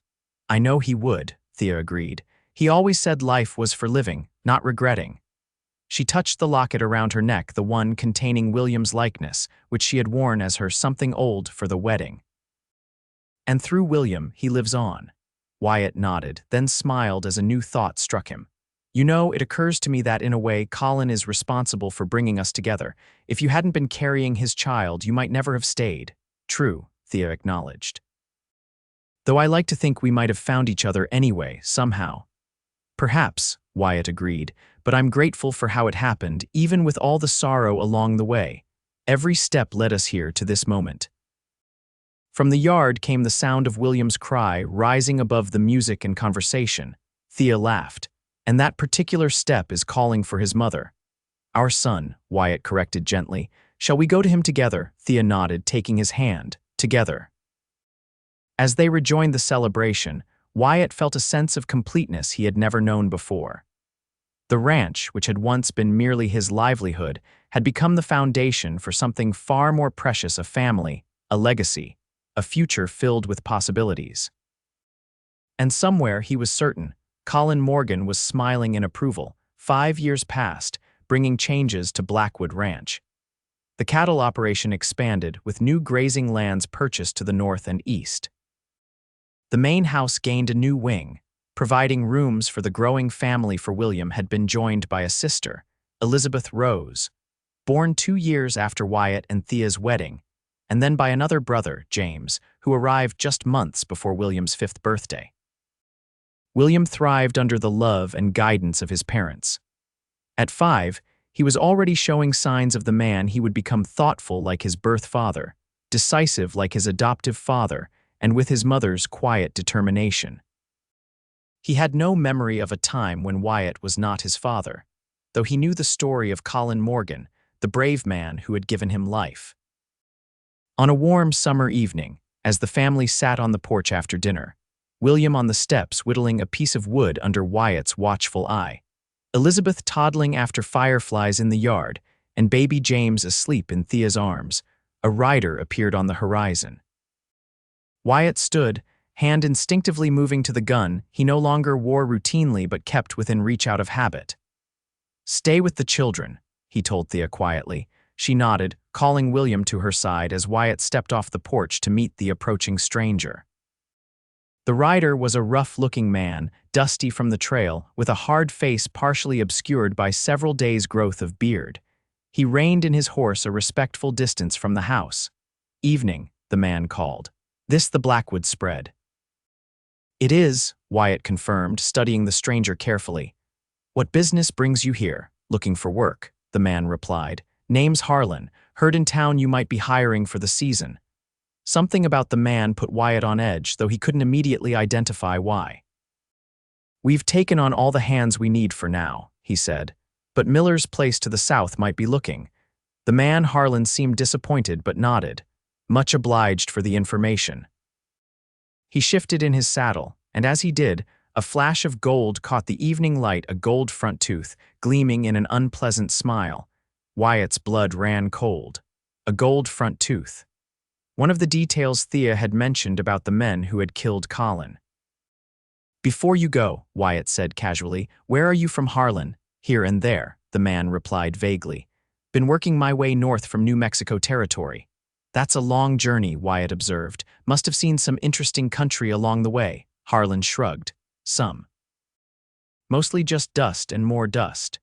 "I know he would," Thea agreed. "He always said life was for living, not regretting." She touched the locket around her neck, the one containing William's likeness, which she had worn as her something old for the wedding. "And through William, he lives on." Wyatt nodded, then smiled as a new thought struck him. "You know, it occurs to me that, in a way, Colin is responsible for bringing us together. If you hadn't been carrying his child, you might never have stayed." "True," Thea acknowledged. "Though I like to think we might have found each other anyway, somehow." "Perhaps," Wyatt agreed, "but I'm grateful for how it happened, even with all the sorrow along the way. Every step led us here to this moment." From the yard came the sound of William's cry, rising above the music and conversation. Thea laughed. "And that particular step is calling for his mother." "Our son," Wyatt corrected gently. "Shall we go to him together?" Thea nodded, taking his hand. "Together." As they rejoined the celebration, Wyatt felt a sense of completeness he had never known before. The ranch, which had once been merely his livelihood, had become the foundation for something far more precious: a family, a legacy, a future filled with possibilities. And somewhere, he was certain, Colin Morgan was smiling in approval. 5 years passed, bringing changes to Blackwood Ranch. The cattle operation expanded, with new grazing lands purchased to the north and east. The main house gained a new wing, providing rooms for the growing family. For William had been joined by a sister, Elizabeth Rose, born 2 years after Wyatt and Thea's wedding, and then by another brother, James, who arrived just months before William's 5th birthday. William thrived under the love and guidance of his parents. At 5, he was already showing signs of the man he would become: thoughtful like his birth father, decisive like his adoptive father, and with his mother's quiet determination. He had no memory of a time when Wyatt was not his father, though he knew the story of Colin Morgan, the brave man who had given him life. On a warm summer evening, as the family sat on the porch after dinner, William on the steps whittling a piece of wood under Wyatt's watchful eye, Elizabeth toddling after fireflies in the yard, and baby James asleep in Thea's arms, a rider appeared on the horizon. Wyatt stood, hand instinctively moving to the gun he no longer wore routinely but kept within reach out of habit. "Stay with the children," he told Thea quietly. She nodded, calling William to her side as Wyatt stepped off the porch to meet the approaching stranger. The rider was a rough-looking man, dusty from the trail, with a hard face partially obscured by several days' growth of beard. He reined in his horse a respectful distance from the house. "Evening," the man called. "This the Blackwood spread?" "It is," Wyatt confirmed, studying the stranger carefully. "What business brings you here?" "Looking for work," the man replied. "Name's Harlan. Heard in town you might be hiring for the season." Something about the man put Wyatt on edge, though he couldn't immediately identify why. "We've taken on all the hands we need for now," he said, "but Miller's place to the south might be looking." The man, Harlan, seemed disappointed but nodded. "Much obliged for the information." He shifted in his saddle, and as he did, A flash of gold caught the evening light, a gold front tooth, gleaming in an unpleasant smile. Wyatt's blood ran cold. A gold front tooth. One of the details Thea had mentioned about the men who had killed Colin. "Before you go," Wyatt said casually, "where are you from Harlan?" "Here and there," the man replied vaguely. "Been working my way north from New Mexico territory." "That's a long journey," Wyatt observed. "Must have seen some interesting country along the way." Harlan shrugged. "Some. Mostly just dust and more dust."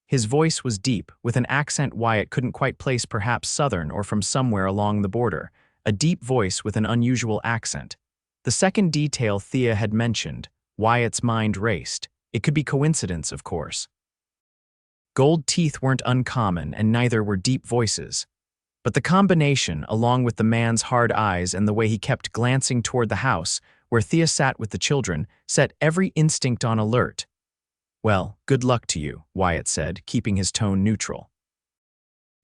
His voice was deep, with an accent Wyatt couldn't quite place, perhaps southern or from somewhere along the border. A deep voice with an unusual accent. The second detail Thea had mentioned, Wyatt's mind raced. It could be coincidence, of course. Gold teeth weren't uncommon, and neither were deep voices. But the combination, along with the man's hard eyes and the way he kept glancing toward the house, where Thea sat with the children, set every instinct on alert. "Well, good luck to you," Wyatt said, keeping his tone neutral.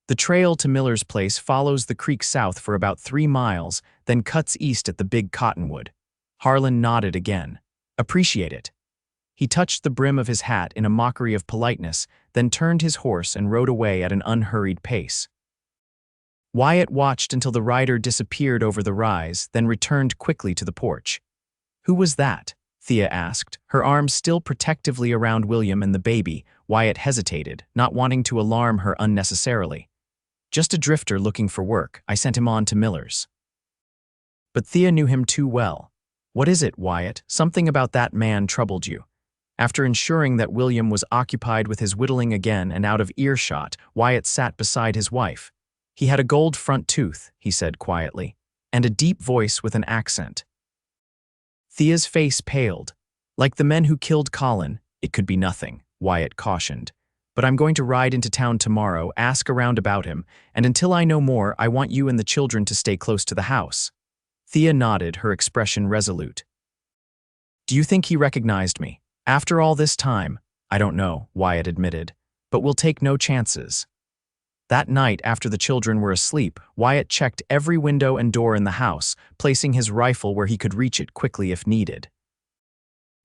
The trail to Miller's place follows the creek south for about 3 miles, then cuts east at the big cottonwood. Harlan nodded again. "Appreciate it." He touched the brim of his hat in a mockery of politeness, then turned his horse and rode away at an unhurried pace. Wyatt watched until the rider disappeared over the rise, then returned quickly to the porch. "Who was that?" Thea asked, her arms still protectively around William and the baby. Wyatt hesitated, not wanting to alarm her unnecessarily. "Just a drifter looking for work. I sent him on to Miller's." But Thea knew him too well. "What is it, Wyatt? Something about that man troubled you." After ensuring that William was occupied with his whittling again and out of earshot, Wyatt sat beside his wife. "He had a gold front tooth," he said quietly, "and a deep voice with an accent." Thea's face paled. "Like the men who killed Colin, it could be nothing," Wyatt cautioned. "But I'm going to ride into town tomorrow, ask around about him, and until I know more, I want you and the children to stay close to the house." Thea nodded, her expression resolute. "Do you think he recognized me? After all this time?" "I don't know," Wyatt admitted, "but we'll take no chances." That night, after the children were asleep, Wyatt checked every window and door in the house, placing his rifle where he could reach it quickly if needed.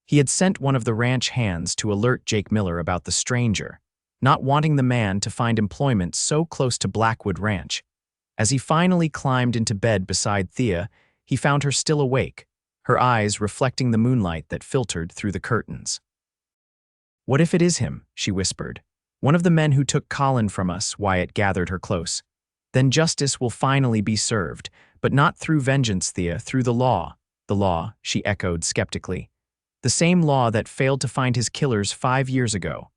He had sent one of the ranch hands to alert Jake Miller about the stranger, not wanting the man to find employment so close to Blackwood Ranch. As he finally climbed into bed beside Thea, he found her still awake, her eyes reflecting the moonlight that filtered through the curtains. "What if it is him?" she whispered. "One of the men who took Colin from us." Wyatt gathered her close. "Then justice will finally be served, but not through vengeance, Thea, through the law." "The law," she echoed skeptically. "The same law that failed to find his killers 5 years ago."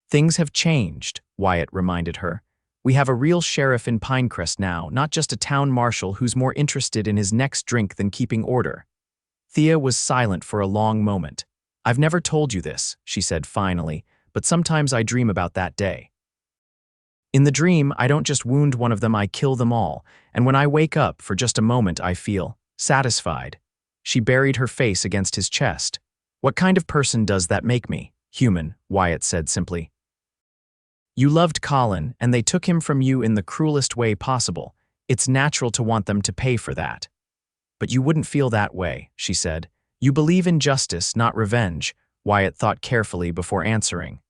"Things have changed," Wyatt reminded her. "We have a real sheriff in Pinecrest now, not just a town marshal who's more interested in his next drink than keeping order." Thea was silent for a long moment. "I've never told you this," she said finally, "but sometimes I dream about that day. In the dream, I don't just wound one of them, I kill them all, and when I wake up, for just a moment I feel satisfied." She buried her face against his chest. "What kind of person does that make me?" "Human," Wyatt said simply. "You loved Colin, and they took him from you in the cruelest way possible. It's natural to want them to pay for that. But you wouldn't feel that way," she said. "You believe in justice, not revenge." Wyatt thought carefully before answering.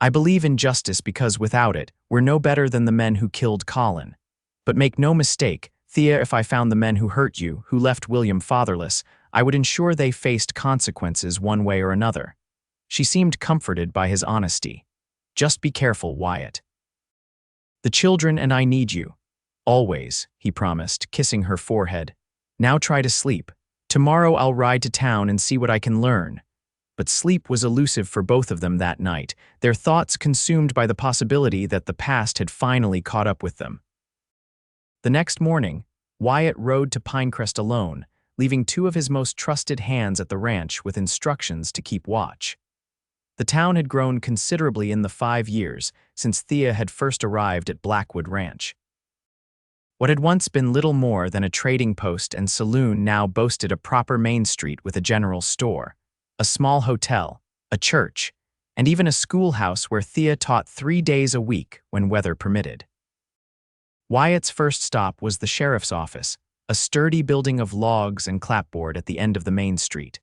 "I believe in justice because without it, we're no better than the men who killed Colin. But make no mistake, Thea, if I found the men who hurt you, who left William fatherless, I would ensure they faced consequences one way or another." She seemed comforted by his honesty. "Just be careful, Wyatt. The children and I need you." "Always," he promised, kissing her forehead. "Now try to sleep. Tomorrow I'll ride to town and see what I can learn." But sleep was elusive for both of them that night, their thoughts consumed by the possibility that the past had finally caught up with them. The next morning, Wyatt rode to Pinecrest alone, leaving 2 of his most trusted hands at the ranch with instructions to keep watch. The town had grown considerably in the 5 years since Thea had first arrived at Blackwood Ranch. What had once been little more than a trading post and saloon now boasted a proper main street with a general store, a small hotel, a church, and even a schoolhouse where Thea taught 3 days a week when weather permitted. Wyatt's first stop was the sheriff's office, a sturdy building of logs and clapboard at the end of the main street.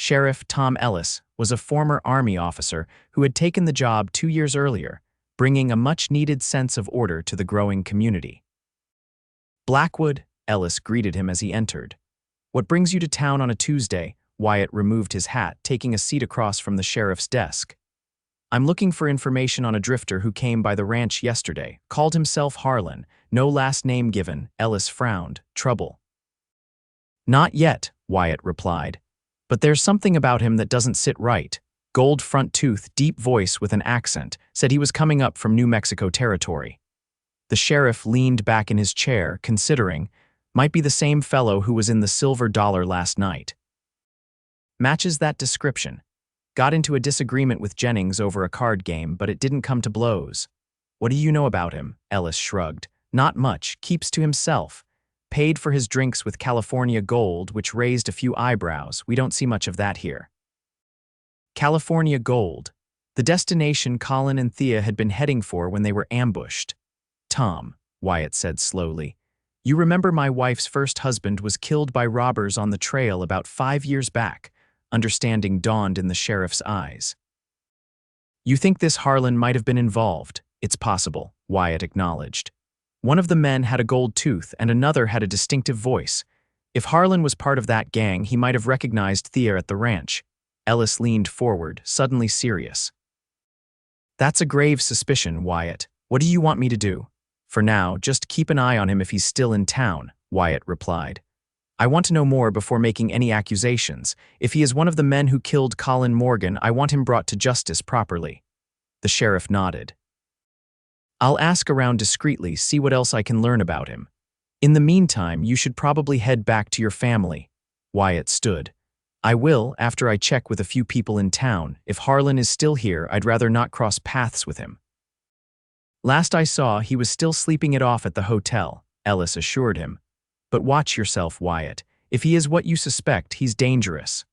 Sheriff Tom Ellis was a former Army officer who had taken the job 2 years earlier, bringing a much-needed sense of order to the growing community. "Blackwood," Ellis greeted him as he entered. "What brings you to town on a Tuesday?" Wyatt removed his hat, taking a seat across from the sheriff's desk. "I'm looking for information on a drifter who came by the ranch yesterday, called himself Harlan, no last name given." Ellis frowned. "Trouble?" "Not yet," Wyatt replied. "But there's something about him that doesn't sit right." Gold front tooth, deep voice with an accent, said he was coming up from New Mexico territory. The sheriff leaned back in his chair, considering, might be the same fellow who was in the Silver Dollar last night. "Matches that description. Got into a disagreement with Jennings over a card game, but it didn't come to blows." "What do you know about him?" Ellis shrugged. "Not much, keeps to himself. Paid for his drinks with California Gold, which raised a few eyebrows. We don't see much of that here." California Gold, the destination Colin and Thea had been heading for when they were ambushed. "Tom," Wyatt said slowly, "you remember my wife's first husband was killed by robbers on the trail about 5 years back." Understanding dawned in the sheriff's eyes. "You think this Harlan might have been involved?" "It's possible," Wyatt acknowledged. "One of the men had a gold tooth and another had a distinctive voice. If Harlan was part of that gang, he might have recognized Thea at the ranch." Ellis leaned forward, suddenly serious. "That's a grave suspicion, Wyatt. What do you want me to do?" "For now, just keep an eye on him if he's still in town," Wyatt replied. "I want to know more before making any accusations. If he is one of the men who killed Colin Morgan, I want him brought to justice properly." The sheriff nodded. "I'll ask around discreetly, see what else I can learn about him. In the meantime, you should probably head back to your family." Wyatt stood. "I will, after I check with a few people in town. If Harlan is still here, I'd rather not cross paths with him." "Last I saw, he was still sleeping it off at the hotel," Ellis assured him. "But watch yourself, Wyatt. If he is what you suspect, he's dangerous."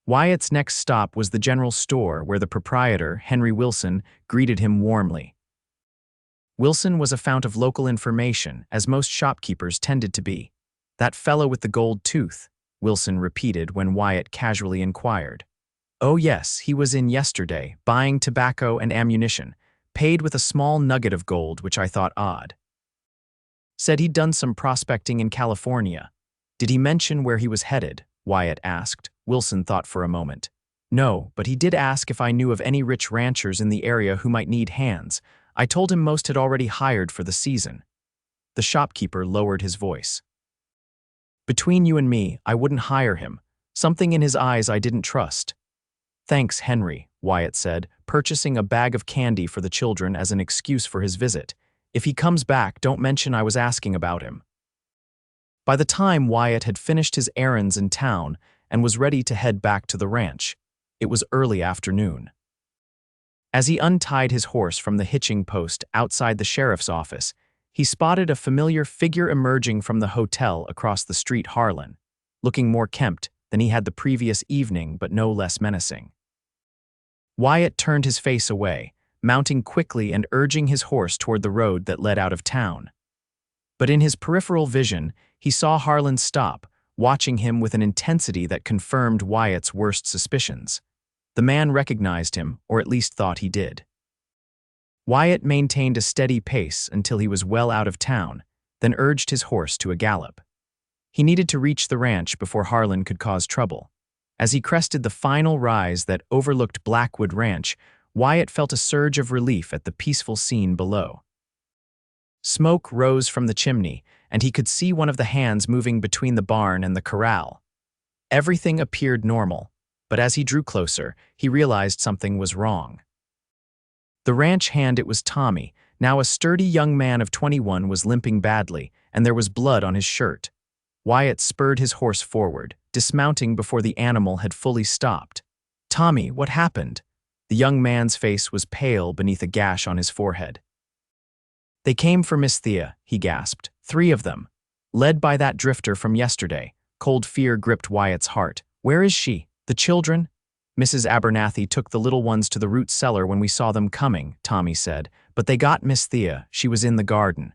Wyatt's next stop was the general store, where the proprietor, Henry Wilson, greeted him warmly. Wilson was a fount of local information, as most shopkeepers tended to be. "That fellow with the gold tooth," Wilson repeated when Wyatt casually inquired. "Oh yes, he was in yesterday, buying tobacco and ammunition. Paid with a small nugget of gold, which I thought odd. Said he'd done some prospecting in California." "Did he mention where he was headed?" Wyatt asked. Wilson thought for a moment. "No, but he did ask if I knew of any rich ranchers in the area who might need hands. I told him most had already hired for the season." The shopkeeper lowered his voice. "Between you and me, I wouldn't hire him. Something in his eyes I didn't trust." "Thanks, Henry," Wyatt said, purchasing a bag of candy for the children as an excuse for his visit. "If he comes back, don't mention I was asking about him." By the time Wyatt had finished his errands in town and was ready to head back to the ranch, it was early afternoon. As he untied his horse from the hitching post outside the sheriff's office, he spotted a familiar figure emerging from the hotel across the street. Harlan, looking more kempt than he had the previous evening but no less menacing. Wyatt turned his face away, mounting quickly and urging his horse toward the road that led out of town. But in his peripheral vision, he saw Harlan stop, watching him with an intensity that confirmed Wyatt's worst suspicions. The man recognized him, or at least thought he did. Wyatt maintained a steady pace until he was well out of town, then urged his horse to a gallop. He needed to reach the ranch before Harlan could cause trouble. As he crested the final rise that overlooked Blackwood Ranch, Wyatt felt a surge of relief at the peaceful scene below. Smoke rose from the chimney, and he could see one of the hands moving between the barn and the corral. Everything appeared normal, but as he drew closer, he realized something was wrong. The ranch hand, it was Tommy, now a sturdy young man of 21, was limping badly, and there was blood on his shirt. Wyatt spurred his horse forward, dismounting before the animal had fully stopped. "Tommy, what happened?" The young man's face was pale beneath a gash on his forehead. "They came for Miss Thea," he gasped. "3 of them. Led by that drifter from yesterday." Cold fear gripped Wyatt's heart. "Where is she? The children?" "Mrs. Abernathy took the little ones to the root cellar when we saw them coming," Tommy said. "But they got Miss Thea. She was in the garden.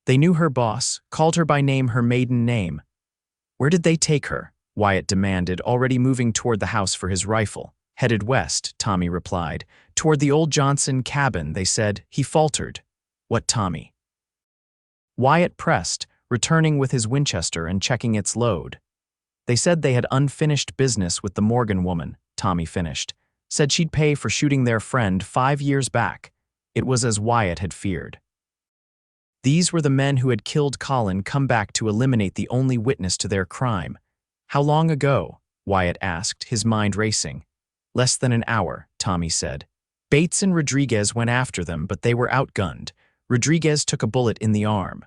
They knew her boss, called her by name, her maiden name." "Where did they take her?" Wyatt demanded, already moving toward the house for his rifle. Headed west, Tommy replied. Toward the old Johnson cabin, they said. He faltered. What Tommy? Wyatt pressed, returning with his Winchester and checking its load. They said they had unfinished business with the Morgan woman, Tommy finished. Said she'd pay for shooting their friend 5 years back. It was as Wyatt had feared. These were the men who had killed Colin come back to eliminate the only witness to their crime. How long ago? Wyatt asked, his mind racing. Less than an hour, Tommy said. Bates and Rodriguez went after them, but they were outgunned. Rodriguez took a bullet in the arm.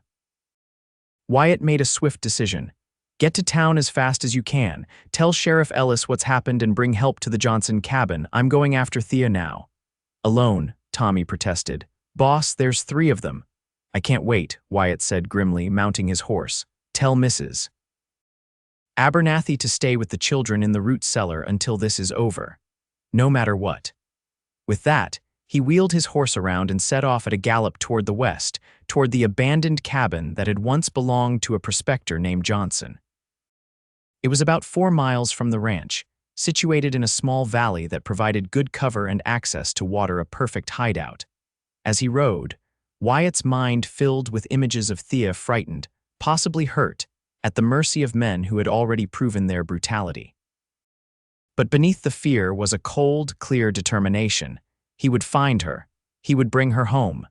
Wyatt made a swift decision. Get to town as fast as you can. Tell Sheriff Ellis what's happened and bring help to the Johnson cabin. I'm going after Thea now. Alone, Tommy protested. Boss, there's 3 of them. I can't wait, Wyatt said grimly, mounting his horse. Tell Mrs. Abernathy to stay with the children in the root cellar until this is over. No matter what. With that, he wheeled his horse around and set off at a gallop toward the west, toward the abandoned cabin that had once belonged to a prospector named Johnson. It was about 4 miles from the ranch, situated in a small valley that provided good cover and access to water, a perfect hideout. As he rode, Wyatt's mind filled with images of Thea frightened, possibly hurt, at the mercy of men who had already proven their brutality. But beneath the fear was a cold, clear determination. He would find her. He would bring her home.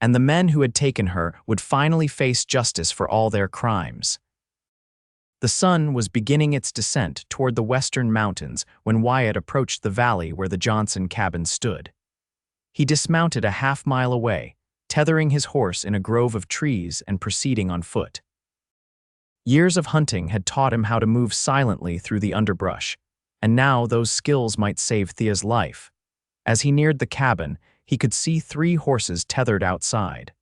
And the men who had taken her would finally face justice for all their crimes. The sun was beginning its descent toward the western mountains when Wyatt approached the valley where the Johnson cabin stood. He dismounted a half-mile away, tethering his horse in a grove of trees and proceeding on foot. Years of hunting had taught him how to move silently through the underbrush, and now those skills might save Thea's life. As he neared the cabin, he could see 3 horses tethered outside.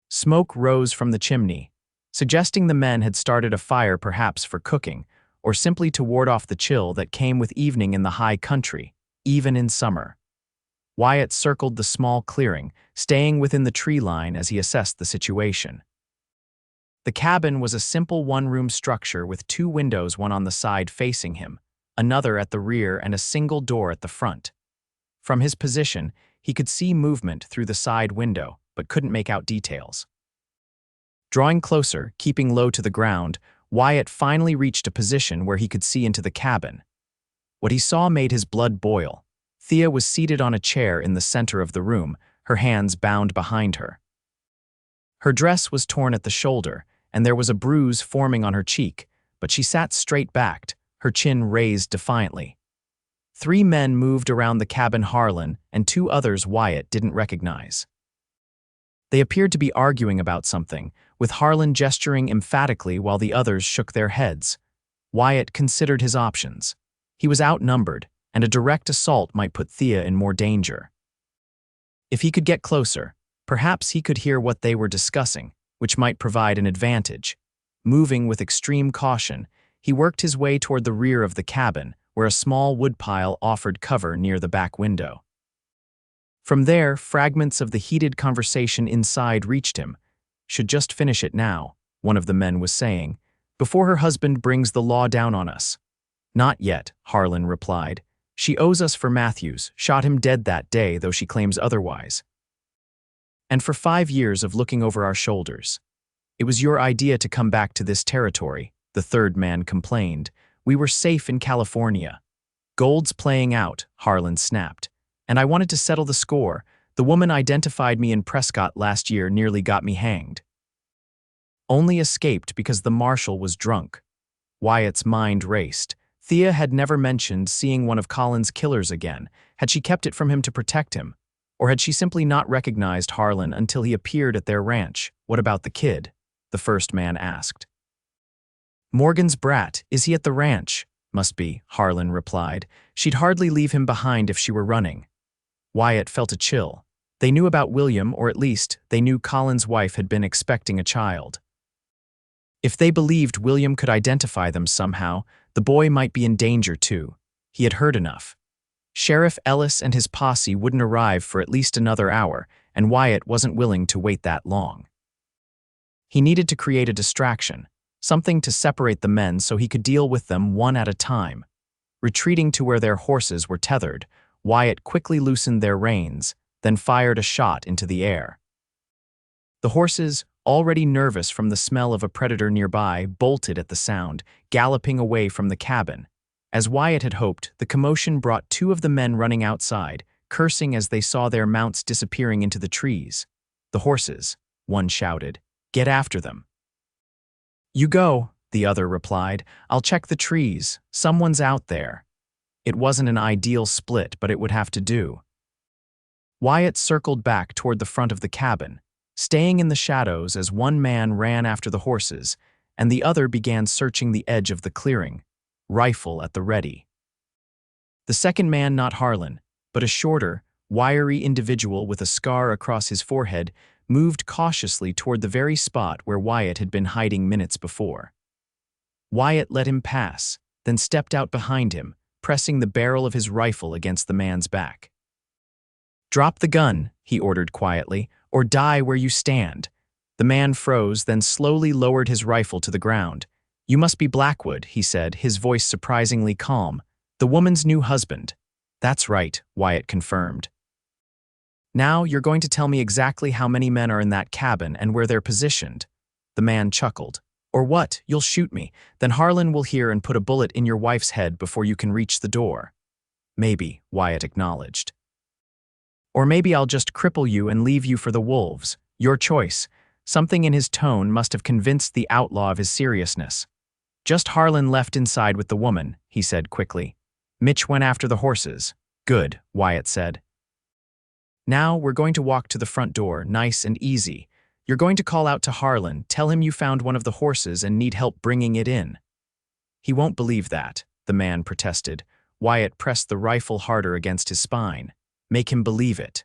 Smoke rose from the chimney, suggesting the men had started a fire, perhaps for cooking, or simply to ward off the chill that came with evening in the high country, even in summer. Wyatt circled the small clearing, staying within the tree line as he assessed the situation. The cabin was a simple one-room structure with 2 windows, one on the side facing him, another at the rear, and a single door at the front. From his position, he could see movement through the side window, but couldn't make out details. Drawing closer, keeping low to the ground, Wyatt finally reached a position where he could see into the cabin. What he saw made his blood boil. Thea was seated on a chair in the center of the room, her hands bound behind her. Her dress was torn at the shoulder, and there was a bruise forming on her cheek, but she sat straight-backed, her chin raised defiantly. 3 men moved around the cabin, Harlan and 2 others Wyatt didn't recognize. They appeared to be arguing about something, with Harlan gesturing emphatically while the others shook their heads. Wyatt considered his options. He was outnumbered, and a direct assault might put Thea in more danger. If he could get closer, perhaps he could hear what they were discussing, which might provide an advantage. Moving with extreme caution, he worked his way toward the rear of the cabin, where a small woodpile offered cover near the back window. From there, fragments of the heated conversation inside reached him. Should just finish it now, one of the men was saying, before her husband brings the law down on us. Not yet, Harlan replied. She owes us for Matthews, shot him dead that day, though she claims otherwise. And for 5 years of looking over our shoulders. It was your idea to come back to this territory, the 3rd man complained. We were safe in California. Gold's playing out, Harlan snapped. And I wanted to settle the score. The woman identified me in Prescott last year nearly got me hanged. Only escaped because the marshal was drunk. Wyatt's mind raced. Thea had never mentioned seeing one of Colin's killers again. Had she kept it from him to protect him? Or had she simply not recognized Harlan until he appeared at their ranch? What about the kid? The first man asked. Morgan's brat, is he at the ranch? Must be, Harlan replied. She'd hardly leave him behind if she were running. Wyatt felt a chill. They knew about William, or at least, they knew Colin's wife had been expecting a child. If they believed William could identify them somehow, the boy might be in danger too. He had heard enough. Sheriff Ellis and his posse wouldn't arrive for at least another hour, and Wyatt wasn't willing to wait that long. He needed to create a distraction, something to separate the men so he could deal with them one at a time. Retreating to where their horses were tethered, Wyatt quickly loosened their reins, then fired a shot into the air. The horses, already nervous from the smell of a predator nearby, bolted at the sound, galloping away from the cabin. As Wyatt had hoped, the commotion brought two of the men running outside, cursing as they saw their mounts disappearing into the trees. "The horses," one shouted. "Get after them." "You go," the other replied. "I'll check the trees. Someone's out there." It wasn't an ideal split, but it would have to do. Wyatt circled back toward the front of the cabin, staying in the shadows as one man ran after the horses, and the other began searching the edge of the clearing, rifle at the ready. The second man, not Harlan, but a shorter, wiry individual with a scar across his forehead, moved cautiously toward the very spot where Wyatt had been hiding minutes before. Wyatt let him pass, then stepped out behind him, pressing the barrel of his rifle against the man's back. "Drop the gun," he ordered quietly, "or die where you stand." The man froze, then slowly lowered his rifle to the ground. "You must be Blackwood," he said, his voice surprisingly calm. "The woman's new husband." "That's right," Wyatt confirmed. "Now you're going to tell me exactly how many men are in that cabin and where they're positioned." The man chuckled. "Or what? You'll shoot me. Then Harlan will hear and put a bullet in your wife's head before you can reach the door." "Maybe," Wyatt acknowledged. "Or maybe I'll just cripple you and leave you for the wolves. Your choice." Something in his tone must have convinced the outlaw of his seriousness. "Just Harlan left inside with the woman," he said quickly. "Mitch went after the horses." "Good," Wyatt said. "Now we're going to walk to the front door, nice and easy. You're going to call out to Harlan, tell him you found one of the horses and need help bringing it in." "He won't believe that," the man protested. Wyatt pressed the rifle harder against his spine. "Make him believe it."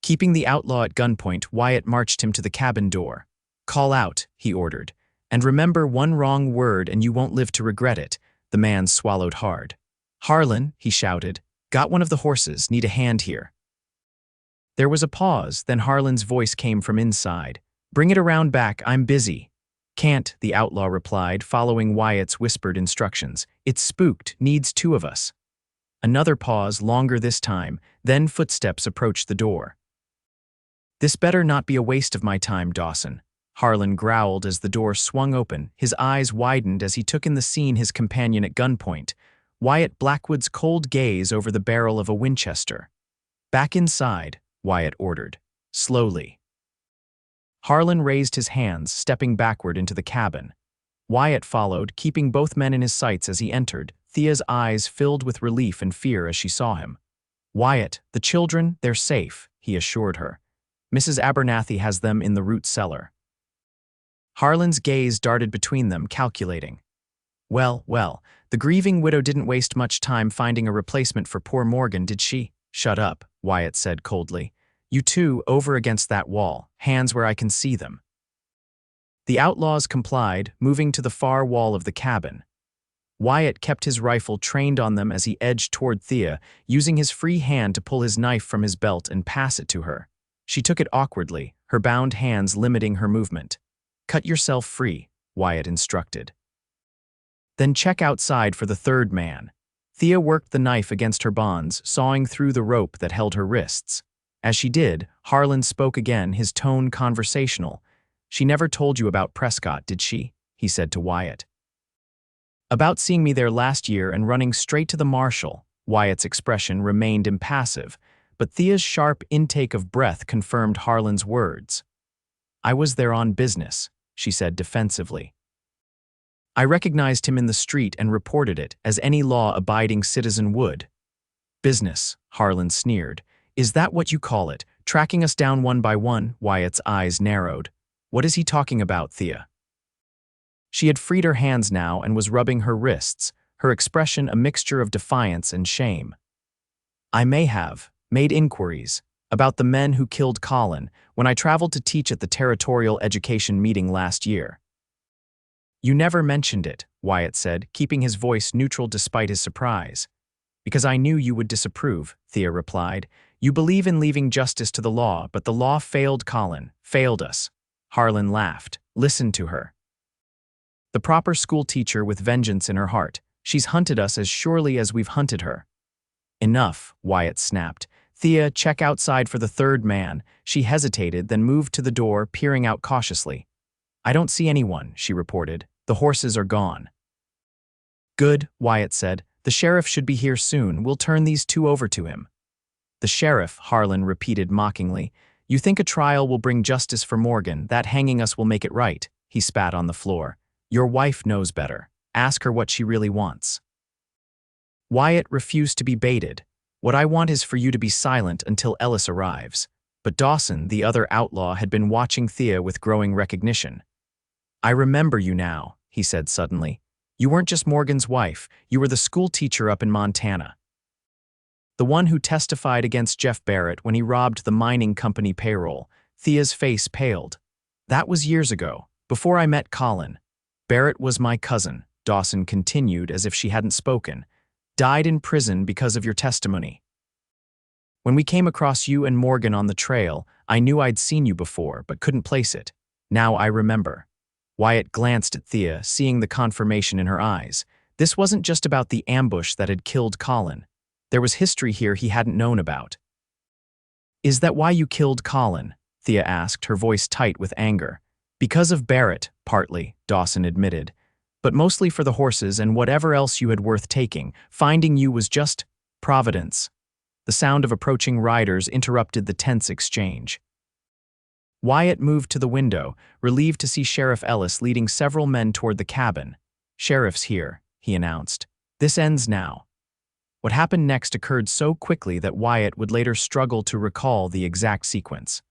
Keeping the outlaw at gunpoint, Wyatt marched him to the cabin door. "Call out," he ordered. "And remember, one wrong word and you won't live to regret it." The man swallowed hard. "Harlan," he shouted. "Got one of the horses, need a hand here." There was a pause, then Harlan's voice came from inside. "Bring it around back, I'm busy." "Can't," the outlaw replied, following Wyatt's whispered instructions. "It's spooked, needs two of us." Another pause, longer this time, then footsteps approached the door. "This better not be a waste of my time, Dawson," Harlan growled as the door swung open. His eyes widened as he took in the scene, his companion at gunpoint, Wyatt Blackwood's cold gaze over the barrel of a Winchester. "Back inside," Wyatt ordered, slowly. Harlan raised his hands, stepping backward into the cabin. Wyatt followed, keeping both men in his sights as he entered. Thea's eyes filled with relief and fear as she saw him. "Wyatt, the children, they're safe," he assured her. "Mrs. Abernathy has them in the root cellar." Harlan's gaze darted between them, calculating. Well, the grieving widow didn't waste much time finding a replacement for poor Morgan, did she?" "Shut up," Wyatt said coldly. "You two, over against that wall, hands where I can see them." The outlaws complied, moving to the far wall of the cabin. Wyatt kept his rifle trained on them as he edged toward Thea, using his free hand to pull his knife from his belt and pass it to her. She took it awkwardly, her bound hands limiting her movement. "Cut yourself free," Wyatt instructed. "Then check outside for the third man." Thea worked the knife against her bonds, sawing through the rope that held her wrists. As she did, Harlan spoke again, his tone conversational. "She never told you about Prescott, did she?" he said to Wyatt. "About seeing me there last year and running straight to the marshal." Wyatt's expression remained impassive, but Thea's sharp intake of breath confirmed Harlan's words. "I was there on business," she said defensively. "I recognized him in the street and reported it, as any law-abiding citizen would." "Business," Harlan sneered. "Is that what you call it? Tracking us down one by one?" Wyatt's eyes narrowed. "What is he talking about, Thea?" She had freed her hands now and was rubbing her wrists, her expression a mixture of defiance and shame. "I may have made inquiries about the men who killed Colin when I traveled to teach at the territorial education meeting last year." "You never mentioned it," Wyatt said, keeping his voice neutral despite his surprise. "Because I knew you would disapprove," Thea replied. "You believe in leaving justice to the law, but the law failed Colin, failed us." Harlan laughed. "Listen to her." The proper school teacher with vengeance in her heart. She's hunted us as surely as we've hunted her. Enough, Wyatt snapped. Thea, check outside for the third man. She hesitated, then moved to the door, peering out cautiously. I don't see anyone, she reported. The horses are gone. Good, Wyatt said. The sheriff should be here soon. We'll turn these two over to him. The sheriff, Harlan repeated mockingly. You think a trial will bring justice for Morgan, that hanging us will make it right. He spat on the floor. Your wife knows better. Ask her what she really wants. Wyatt refused to be baited. What I want is for you to be silent until Ellis arrives. But Dawson, the other outlaw, had been watching Thea with growing recognition. I remember you now, he said suddenly. You weren't just Morgan's wife, you were the school teacher up in Montana. The one who testified against Jeff Barrett when he robbed the mining company payroll. Thea's face paled. That was years ago, before I met Colin. Barrett was my cousin, Dawson continued as if she hadn't spoken. Died in prison because of your testimony. When we came across you and Morgan on the trail, I knew I'd seen you before, but couldn't place it. Now I remember. Wyatt glanced at Thea, seeing the confirmation in her eyes. This wasn't just about the ambush that had killed Colin. There was history here he hadn't known about. Is that why you killed Colin? Thea asked, her voice tight with anger. Because of Barrett, partly, Dawson admitted. But mostly for the horses and whatever else you had worth taking. Finding you was just providence. The sound of approaching riders interrupted the tense exchange. Wyatt moved to the window, relieved to see Sheriff Ellis leading several men toward the cabin. Sheriff's here, he announced. This ends now. What happened next occurred so quickly that Wyatt would later struggle to recall the exact sequence.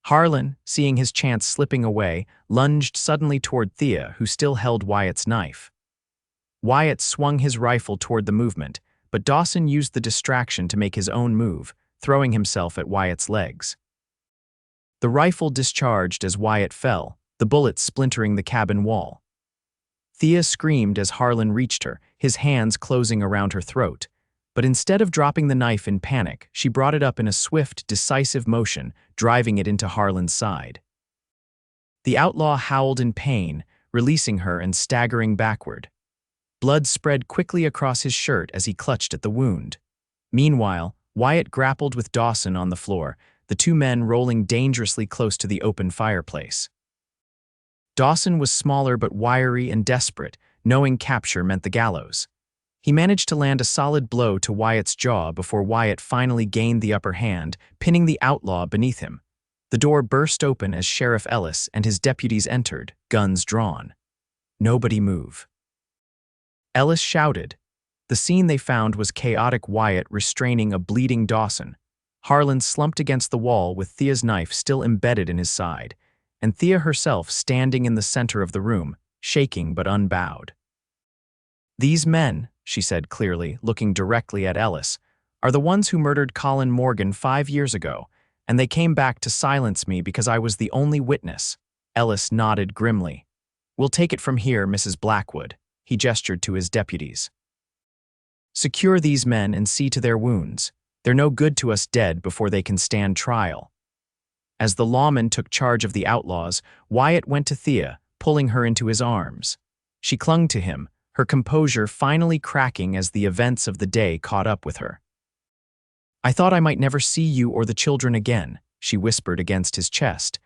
Harlan, seeing his chance slipping away, lunged suddenly toward Thea, who still held Wyatt's knife. Wyatt swung his rifle toward the movement, but Dawson used the distraction to make his own move, throwing himself at Wyatt's legs. The rifle discharged as Wyatt fell, the bullet splintering the cabin wall. Thea screamed as Harlan reached her, his hands closing around her throat. But instead of dropping the knife in panic, she brought it up in a swift, decisive motion, driving it into Harlan's side. The outlaw howled in pain, releasing her and staggering backward. Blood spread quickly across his shirt as he clutched at the wound. Meanwhile, Wyatt grappled with Dawson on the floor, the two men rolling dangerously close to the open fireplace. Dawson was smaller but wiry and desperate, knowing capture meant the gallows. He managed to land a solid blow to Wyatt's jaw before Wyatt finally gained the upper hand, pinning the outlaw beneath him. The door burst open as Sheriff Ellis and his deputies entered, guns drawn. Nobody move. Ellis shouted. The scene they found was chaotic. Wyatt restraining a bleeding Dawson. Harlan slumped against the wall with Thea's knife still embedded in his side, and Thea herself standing in the center of the room, shaking but unbowed. These men, she said clearly, looking directly at Ellis, are the ones who murdered Colin Morgan 5 years ago, and they came back to silence me because I was the only witness. Ellis nodded grimly. We'll take it from here, Mrs. Blackwood. He gestured to his deputies. Secure these men and see to their wounds. They're no good to us dead before they can stand trial. As the lawman took charge of the outlaws, Wyatt went to Thea, pulling her into his arms. She clung to him, her composure finally cracking as the events of the day caught up with her. I thought I might never see you or the children again, she whispered against his chest.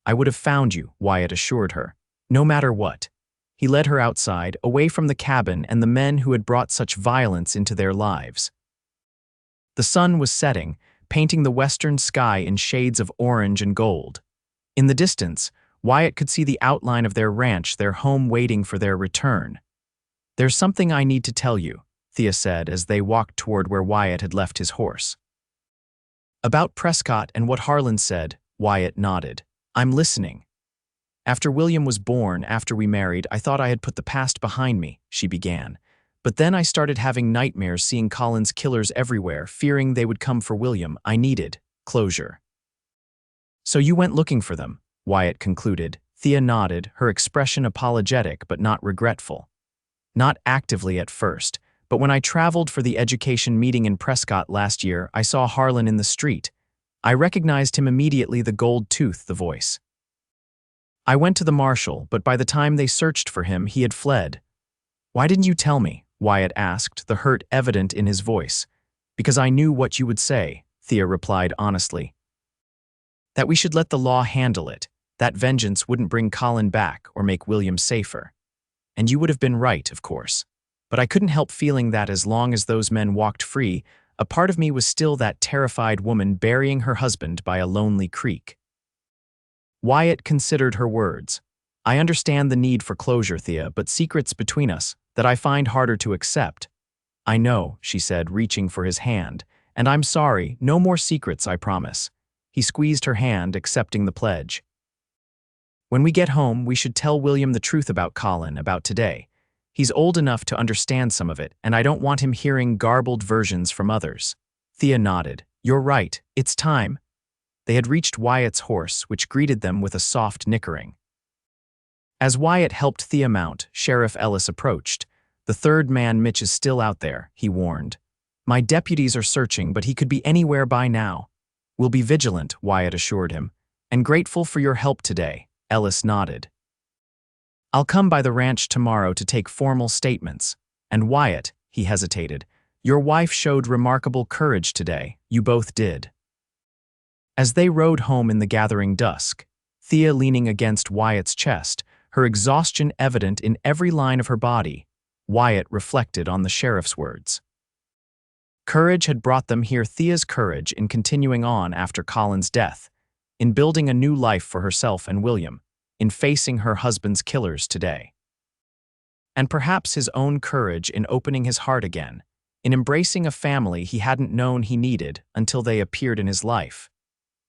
I would have found you, Wyatt assured her. No matter what. He led her outside, away from the cabin and the men who had brought such violence into their lives. The sun was setting, painting the western sky in shades of orange and gold. In the distance, Wyatt could see the outline of their ranch, their home waiting for their return. There's something I need to tell you, Thea said as they walked toward where Wyatt had left his horse. About Prescott and what Harlan said, Wyatt nodded. I'm listening. After William was born, after we married, I thought I had put the past behind me, she began. But then I started having nightmares seeing Colin's killers everywhere, fearing they would come for William. I needed closure. So you went looking for them, Wyatt concluded. Thea nodded, her expression apologetic but not regretful. Not actively at first, but when I traveled for the education meeting in Prescott last year, I saw Harlan in the street. I recognized him immediately, the gold tooth, the voice. I went to the marshal, but by the time they searched for him, he had fled. Why didn't you tell me? Wyatt asked, the hurt evident in his voice. Because I knew what you would say, Thea replied honestly. That we should let the law handle it. That vengeance wouldn't bring Colin back or make William safer. And you would have been right, of course. But I couldn't help feeling that as long as those men walked free, a part of me was still that terrified woman burying her husband by a lonely creek. Wyatt considered her words. I understand the need for closure, Thea, but secrets between us that I find harder to accept. I know, she said, reaching for his hand, and I'm sorry, no more secrets, I promise. He squeezed her hand, accepting the pledge. When we get home, we should tell William the truth about Colin, about today. He's old enough to understand some of it, and I don't want him hearing garbled versions from others. Thea nodded. You're right, it's time. They had reached Wyatt's horse, which greeted them with a soft nickering. As Wyatt helped Thea mount, Sheriff Ellis approached. The third man, Mitch, is still out there, he warned. My deputies are searching, but he could be anywhere by now. We'll be vigilant, Wyatt assured him. And grateful for your help today, Ellis nodded. I'll come by the ranch tomorrow to take formal statements. And Wyatt, he hesitated, your wife showed remarkable courage today, you both did. As they rode home in the gathering dusk, Thea leaning against Wyatt's chest, her exhaustion evident in every line of her body, Wyatt reflected on the sheriff's words. Courage had brought them here. Thea's courage in continuing on after Colin's death, in building a new life for herself and William, in facing her husband's killers today. And perhaps his own courage in opening his heart again, in embracing a family he hadn't known he needed until they appeared in his life.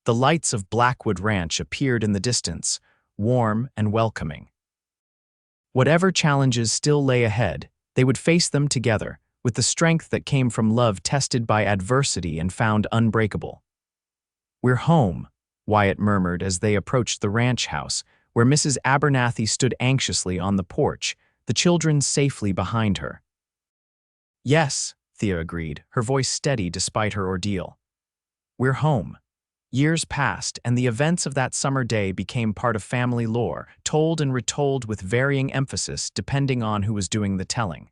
The lights of Blackwood Ranch appeared in the distance, warm and welcoming. Whatever challenges still lay ahead, they would face them together, with the strength that came from love tested by adversity and found unbreakable. We're home, Wyatt murmured as they approached the ranch house, where Mrs. Abernathy stood anxiously on the porch, the children safely behind her. Yes, Thea agreed, her voice steady despite her ordeal. We're home. Years passed, and the events of that summer day became part of family lore, told and retold with varying emphasis depending on who was doing the telling.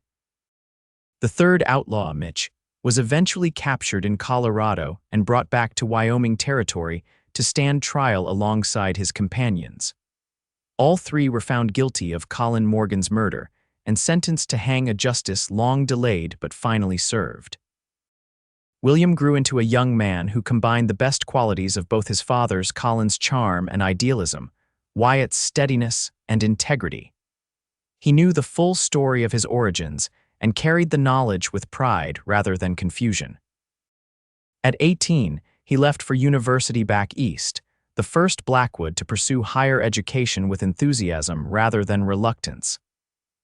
The third outlaw, Mitch, was eventually captured in Colorado and brought back to Wyoming territory to stand trial alongside his companions. All three were found guilty of Colin Morgan's murder and sentenced to hang, a justice long delayed but finally served. William grew into a young man who combined the best qualities of both his father's, Colin's charm and idealism, Wyatt's steadiness and integrity. He knew the full story of his origins and carried the knowledge with pride rather than confusion. At 18, he left for university back east, the first Blackwood to pursue higher education with enthusiasm rather than reluctance.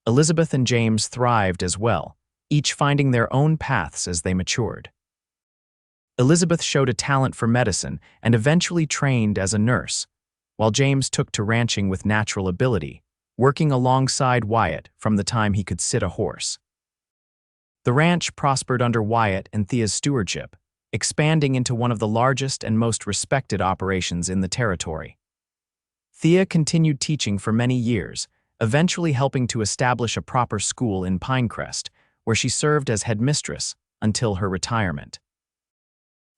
Elizabeth and James thrived as well, each finding their own paths as they matured. Elizabeth showed a talent for medicine and eventually trained as a nurse, while James took to ranching with natural ability, working alongside Wyatt from the time he could sit a horse. The ranch prospered under Wyatt and Thea's stewardship, expanding into one of the largest and most respected operations in the territory. Thea continued teaching for many years, eventually helping to establish a proper school in Pinecrest, where she served as headmistress until her retirement.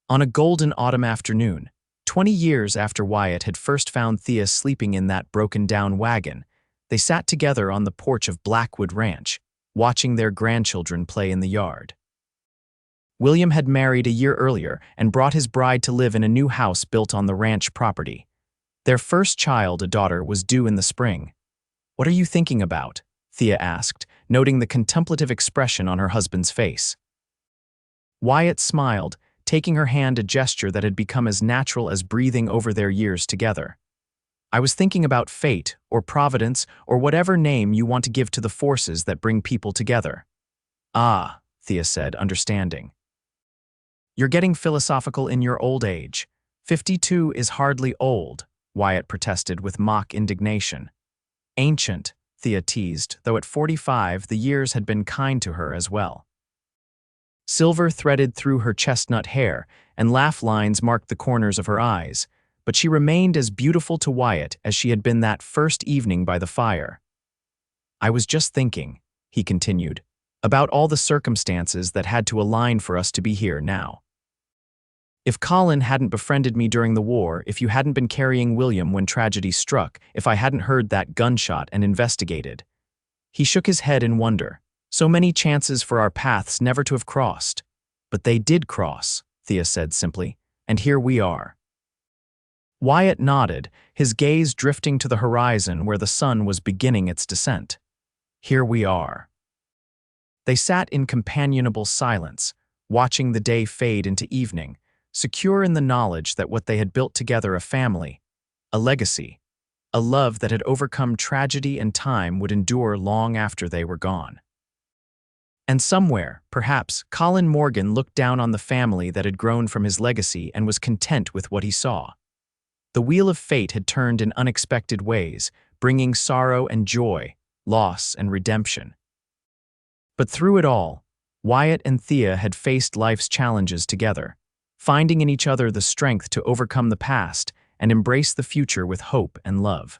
On a golden autumn afternoon, 20 years after Wyatt had first found Thea sleeping in that broken-down wagon, they sat together on the porch of Blackwood Ranch, watching their grandchildren play in the yard. William had married a year earlier and brought his bride to live in a new house built on the ranch property. Their first child, a daughter, was due in the spring. "What are you thinking about?" Thea asked, noting the contemplative expression on her husband's face. Wyatt smiled, taking her hand, a gesture that had become as natural as breathing over their years together. "I was thinking about fate, or providence, or whatever name you want to give to the forces that bring people together." "Ah," Thea said, understanding. "You're getting philosophical in your old age. 52 is hardly old," Wyatt protested with mock indignation. "Ancient," Thea teased, though at 45 the years had been kind to her as well. Silver threaded through her chestnut hair, and laugh lines marked the corners of her eyes, but she remained as beautiful to Wyatt as she had been that first evening by the fire. "I was just thinking," he continued, "about all the circumstances that had to align for us to be here now. If Colin hadn't befriended me during the war, if you hadn't been carrying William when tragedy struck, if I hadn't heard that gunshot and investigated." He shook his head in wonder. So many chances for our paths never to have crossed. "But they did cross," Thea said simply, "and here we are." Wyatt nodded, his gaze drifting to the horizon where the sun was beginning its descent. "Here we are." They sat in companionable silence, watching the day fade into evening, secure in the knowledge that what they had built together, a family, a legacy, a love that had overcome tragedy and time, would endure long after they were gone. And somewhere, perhaps, Colin Morgan looked down on the family that had grown from his legacy and was content with what he saw. The wheel of fate had turned in unexpected ways, bringing sorrow and joy, loss and redemption. But through it all, Wyatt and Thea had faced life's challenges together, finding in each other the strength to overcome the past and embrace the future with hope and love.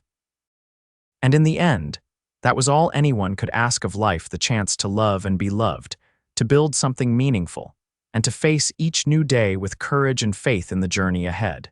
And in the end, that was all anyone could ask of life: the chance to love and be loved, to build something meaningful, and to face each new day with courage and faith in the journey ahead.